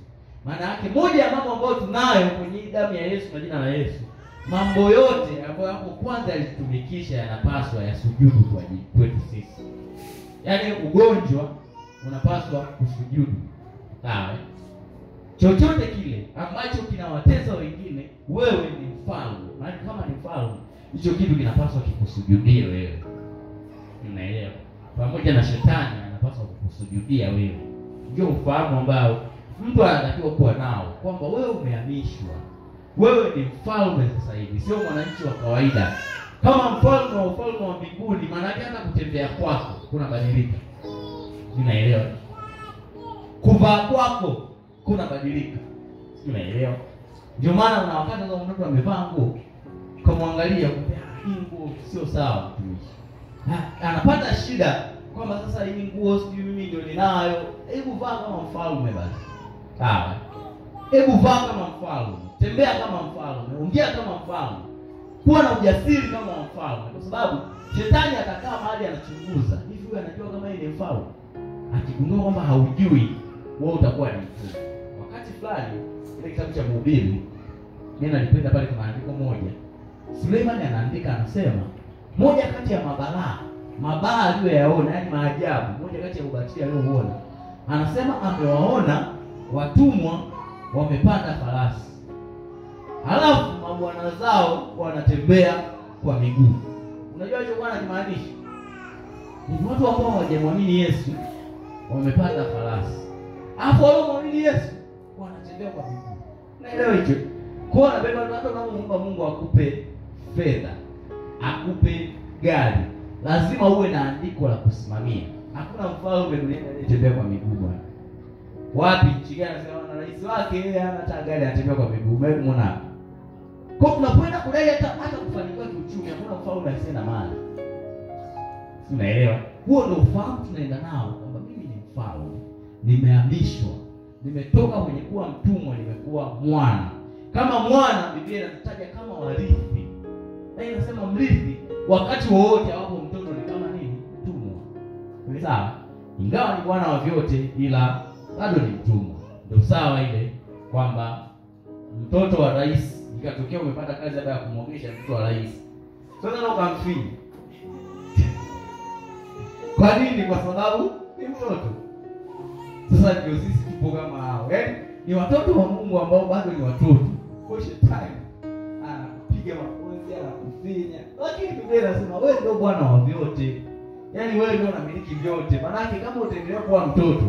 Maana yake moja ya mambo ambayo tunayo kwenye damu ya Yesu na jina la Yesu, mambo yote ambayo hapo kwanza yalitumikisha yanapaswa yasujudu kwa ajili kwetu sisi. Yaani ugonjwa unapaswa kusujudu. Sawa? Chochote kile ambacho kinawatesa wengine, wewe ni mfalme. Maana kama ni mfalme, hicho kitu kinapaswa kikusujudie wewe. Unaelewa? Pamoja na shetani anapaswa kukusujudia wewe. Ndio ufahamu ambao mtu anatakiwa kuwa nao, kwamba wewe umehamishwa. Wewe ni mfalme sasa hivi, sio mwananchi wa kawaida. Kama mfalme wa ufalme wa mbinguni, maana yake hata kutembea kwako kuna badilika. Unaelewa? Kuvaa kwako kuna badilika. Unaelewa? Ndio maana una wakati kama mtu amevaa nguo, kumwangalia kumwambia hii nguo sio sawa mtumishi. Anapata shida kwamba sasa hii nguo sijui mimi ndio ninayo. Hebu vaa kama mfalme basi. Sawa? Hebu vaa kama mfalme, tembea kama mfalme, ongea kama mfalme. Kuwa na ujasiri kama mfalme, kwa sababu shetani atakaa mahali anachunguza. Hivi wewe anajua kama yeye ni mfalme? Akigundua kwamba haujui, wewe utakuwa ni mtumwa. Wakati fulani ile kitabu cha Mhubiri, mimi nalipenda pale kuna andiko moja. Suleiman anaandika anasema, moja kati ya mabalaa aliyoyaona, yani maajabu, moja kati ya ubatili aliyoona, anasema amewaona watumwa wamepanda farasi, halafu mabwana zao wanatembea kwa miguu. Unajua hicho bwana kimaanisha ni watu ambao hawajamwamini Yesu wamepanda farasi, hapo wao wamwamini Yesu wanatembea kwa miguu. Unaelewa hicho? Kwa anabeba hata unaomba Mungu akupe fedha, akupe gari, lazima uwe na andiko la kusimamia. Hakuna mfalme duniani anayetembea kwa miguu bwana. Wapi nchi gani anasema na rais wake yeye hana hata gari anatembea kwa miguu? Umeona? Kwa tunapoenda kudai hata kufanikiwa kiuchumi, hakuna mfalme asiye na mali. Unaelewa? Huo ndio ufahamu tunaenda nao, kwamba mimi ni mfalme, nimehamishwa, nimetoka kwenye kuwa mtumwa, nimekuwa mwana. Kama mwana, Biblia inataja kama warithi. Na inasema mrithi wakati wowote hapo mtoto ni kama nini? Mtumwa. Ni sawa? Ingawa ni bwana wa vyote, ila bado ni mtumwa. Ndio sawa ile kwamba mtoto wa rais ikatokea umepata kazi baada ya kumwogesha mtoto wa rais, sasa na ukamfini. Kwa nini? Kwa sababu ni mtoto. Sasa ndio sisi tupo kama hao. Ni watoto wa Mungu ambao bado ni watoto. Kwa shetani anapiga makonzi, anakufinya. Lakini Biblia inasema wewe ndio bwana wa vyote. Yaani wewe ndio unamiliki vyote. Maana kama utaendelea kuwa mtoto,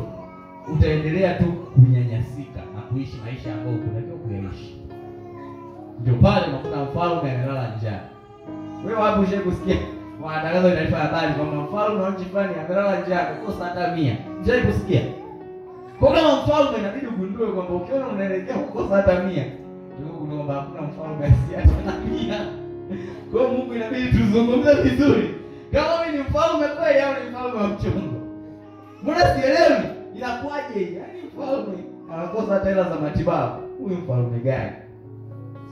utaendelea tu kunyanyasika na kuishi maisha ambayo unatakiwa kuyaishi. Ndio pale unakuta mfalme analala njaa. Wewe wapi ushakusikia wanatangaza taarifa ya habari kwamba mfalme wa nchi fulani amelala njaa kukosa hata 100? Ushakusikia? Kwa kama mfalme inabidi ugundue kwamba ukiona unaelekea kukosa hata 100, ndio kwamba hakuna mfalme asiye hata 100. Kwa hiyo Mungu inabidi tuzungumze vizuri. Kama wewe ni mfalme kweli au ni mfalme wa mchongo? Mbona sielewi? Inakuaje? Yaani mfalme anakosa hata hela za matibabu. Huyu mfalme gani?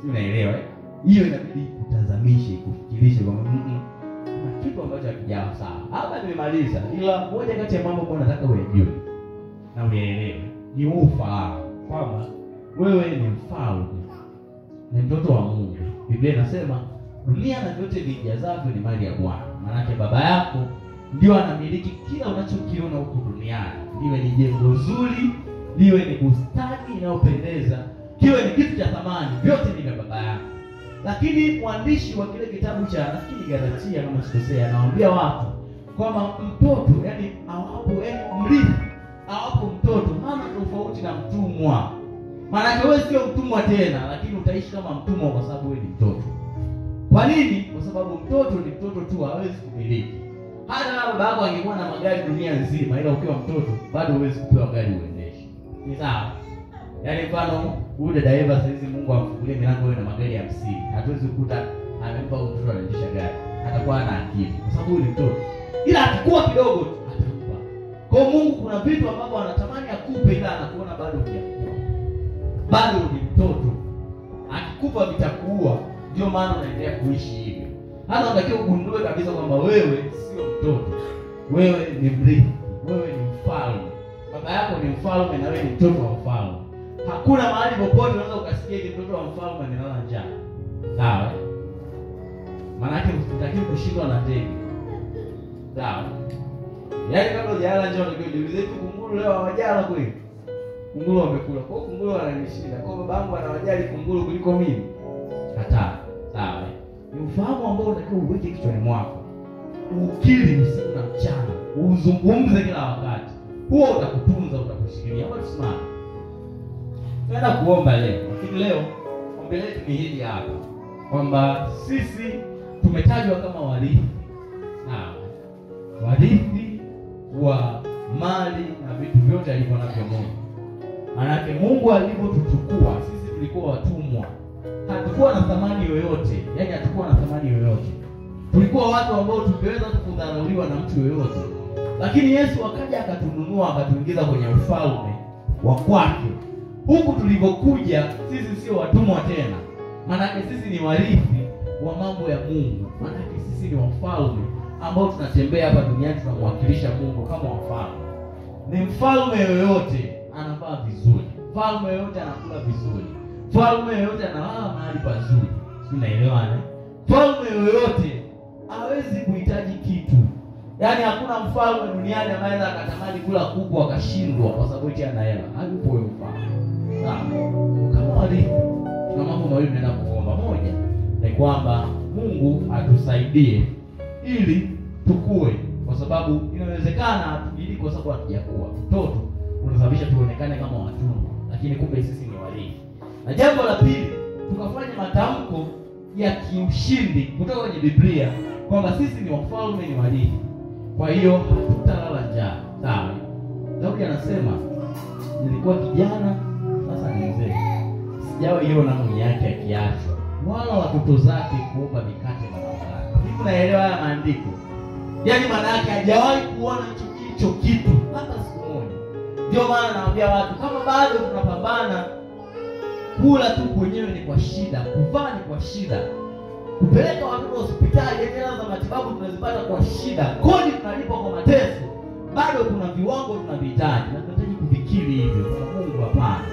Si unaelewa? Hiyo inabidi kutazamishe, kufikirishe kwamba kuna kitu ambacho hakijawa sawa. Hapa nimemaliza. Ila moja kati ya mambo ambayo nataka uyajue na uyaelewe ni ufahamu kwamba wewe ni mfalme, ni mtoto wa Mungu. Biblia inasema dunia na vyote vijazavyo ni mali ya Bwana. Maana yake baba yako ndio anamiliki kila unachokiona huku duniani. Liwe ni jengo zuri, liwe ni bustani inayopendeza, kiwe ni kitu cha thamani, vyote ni vya baba yako. Lakini mwandishi wa kile kitabu cha nafikiri Galatia kama sikosea, anawaambia watu kwamba mtoto, yani hawapo, yani mrithi hawapo mtoto, hana tofauti na mtumwa. Maana wewe sio mtumwa tena, lakini utaishi kama mtumwa kwa sababu wewe ni mtoto. Kwa nini? Kwa sababu mtoto ni mtoto tu, hawezi kumiliki. Hata baba yako angekuwa na magari dunia nzima, ila ukiwa mtoto bado huwezi kupewa gari uendeshe. Ni sawa? Yaani mfano huyu dada Eva saizi Mungu amfungulie milango wewe na magari 50. Hatuwezi kukuta amempa mtoto anaendesha gari. Atakuwa ana akili kwa sababu huyu ni mtoto. Ila akikua kidogo tu atakupa. Kwa Mungu kuna vitu ambavyo anatamani akupe, ila anakuona bado hujakuwa. Bado ni mtoto. Akikupa vitakuua. ndio maana unaendelea kuishi hivyo. Hata unatakiwa ugundue kabisa kwamba wewe sio mtoto, wewe ni mrithi, wewe ni mfalme. Baba yako ni mfalme na wewe ni mtoto wa mfalme. Hakuna mahali popote unaweza ukasikia mtoto wa mfalme analala njaa. Sawa? Maana yake unatakiwa kushindwa na ndege. Sawa? Yaani kabla hujalala njaa unajiuliza hivi kunguru leo hawajala kweli? Kunguru wamekula. Kwa hiyo kunguru wananishinda. Kwa hiyo babangu anawajali kunguru kuliko mimi. Kataa. Sawa? Ni ufahamu ambao unatakiwa uweke kichwani mwako. Ukiri usiku na mchana, uzungumze kila wakati. Huo utakutunza, utakushikilia. Hapo tusimame. Tunaenda kuomba leo. Lakini leo ombi letu ni hili hapa. Kwamba sisi tumetajwa kama warithi. Sawa? Warithi wa mali na vitu vyote alivyo navyo Mungu. Maana Mungu alivyotuchukua sisi tulikuwa watumwa. Hatukuwa na thamani yoyote. Yaani hatukuwa na thamani yoyote. Tulikuwa watu ambao tungeweza kudharauliwa na mtu yoyote. Lakini Yesu akaja akatununua, akatuingiza kwenye ufalme wa kwake. Huku tulipokuja sisi sio watumwa tena. Maana sisi ni warithi wa mambo ya Mungu. Maana sisi ni wafalme ambao tunatembea hapa duniani, tunamwakilisha Mungu kama wafalme. Ni mfalme yoyote anavaa vizuri. Mfalme yoyote anakula vizuri. Mfalme yoyote analala mahali pazuri. Tunaelewana? Mfalme yoyote hawezi kuhitaji kitu. Yaani hakuna mfalme duniani anaweza akatamani kula kuku akashindwa kwa sababu eti ana hela. Hayupo huyo mfalme. Sawa. Kama warithi, tuna mambo mawili tunaenda kuomba. Moja ni kwamba Mungu atusaidie ili tukue, kwa sababu inawezekana tujili kwa sababu hatujakuwa. Mtoto unasababisha tuonekane kama watumwa, lakini kumbe sisi ni warithi. Na jambo la pili, tukafanya matamko ya kiushindi kutoka kwenye Biblia kwamba sisi ni wafalme, ni warithi. Kwa hiyo hatutalala njaa. Sawa? Daudi anasema, nilikuwa kijana, sasa ni mzee. Sijawahi iona mama yake akiachwa, wala watoto zake kuomba mikate barabarani. Hivi naelewa haya maandiko. Yaani maana yake hajawahi kuona hicho kitu hata siku moja. Ndio maana naambia watu, kama bado tunapambana, kula tu kwenyewe ni kwa shida, kuvaa ni kwa shida, kupeleka watoto hospitali, hela za matibabu tunazipata kwa shida, kodi tunalipa kwa mateso, bado kuna viwango tunavihitaji na tunahitaji kufikiri hivyo. Kwa Mungu hapana.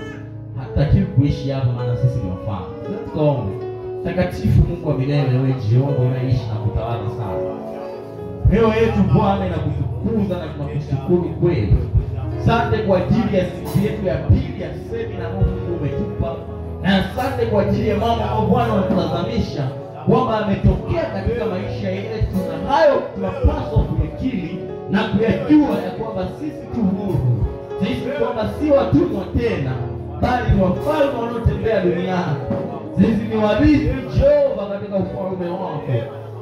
Hatutakiwi kuishi hapo, maana sisi ni wafalme. Tuombe. Takatifu Mungu wa milele, wewe Jehova unaishi na kutawala sana. Leo yetu Bwana inakutukuza na tunakushukuru kweli. Asante kwa ajili ya siku yetu ya pili ya semina na Mungu umetupa. Na asante kwa ajili ya mambo ambayo Bwana unatutazamisha kwamba ametokea katika maisha yetu, na hayo tunapaswa kuyakiri na kuyajua ya kwamba sisi tu huru. Sisi kwamba si watumwa tena, bali ni wafalme wanaotembea duniani. Sisi ni warithi Jehova katika ufalme wako.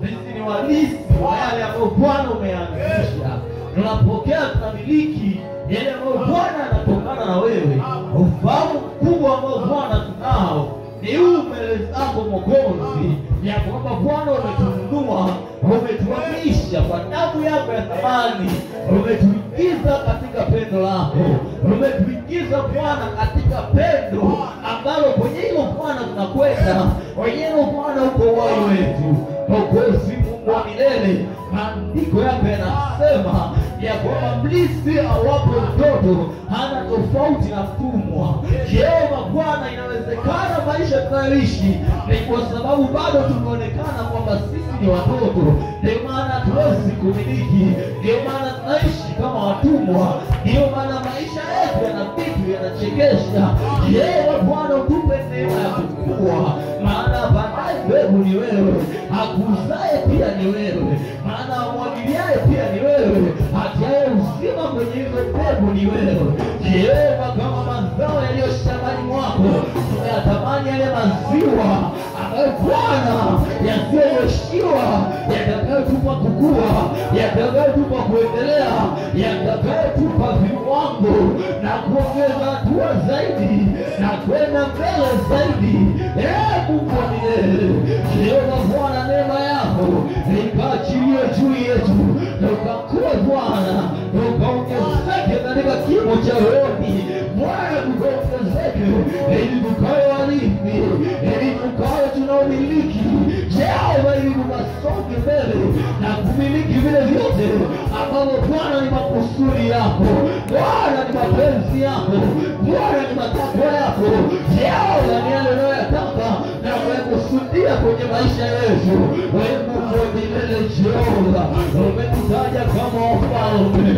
Sisi ni warithi wa yale ambayo Bwana umeanzisha. Tunapokea, tunamiliki yale ambayo Bwana anatokana na wewe. Ufahamu mkubwa ambao Bwana tunao ni huu mbele zako Mwokozi, ya kwamba Bwana umetununua, umetuamisha kwa damu yako ya thamani, umetuingiza katika pendo lako, umetuingiza Bwana katika pendo ambalo kwenye hilo Bwana tunakwenda, kwenye hilo Bwana uko wao wetu. Mwokozi Mungu wa milele, maandiko yako yanasema ya kwamba mlisi awapo mtoto hana tofauti na mtumwa. Jehova Bwana, inawezekana maisha tunayoishi ni kwa sababu bado tumeonekana kwamba sisi ni watoto, ndio maana hatuwezi kumiliki, ndio maana tunaishi kama watumwa, ndio maana maisha yetu yana vitu yanachekesha. Jehova Bwana, utupe neema ya kukua, maana baadaye mbegu ni wewe, akuzae pia ni wewe, maana amwagiliaye pia ni wewe, hatiaye uzima kwenye hizo mbegu ni wewe. Jehova, kama mazao yaliyo shambani mwako, tunayatamani yale maziwa ambayo Bwana yasiyoshiwa, yatakayotupa kukua, yatakayotupa kuendelea, yatakayotupa viwango na kuongeza hatua zaidi na kwenda mbele zaidi. Mungu wa milele, Jehova Bwana, neema yako ikaachilie juu yetu, ukakue Bwana, ukaongezeke katika kimo cha rohoni Bwana, tukaongezeke ili tukawe warithi, ili tukawe tunaomiliki usonge mbele na kumiliki vile vyote ambavyo Bwana ni makusudi yako, Bwana ni mapenzi yako, Bwana ni matakwa yako. Yao ni yale unayotaka na umekusudia kwenye maisha yetu. Wewe Mungu wa milele Jehova, umetutaja kama wafalme,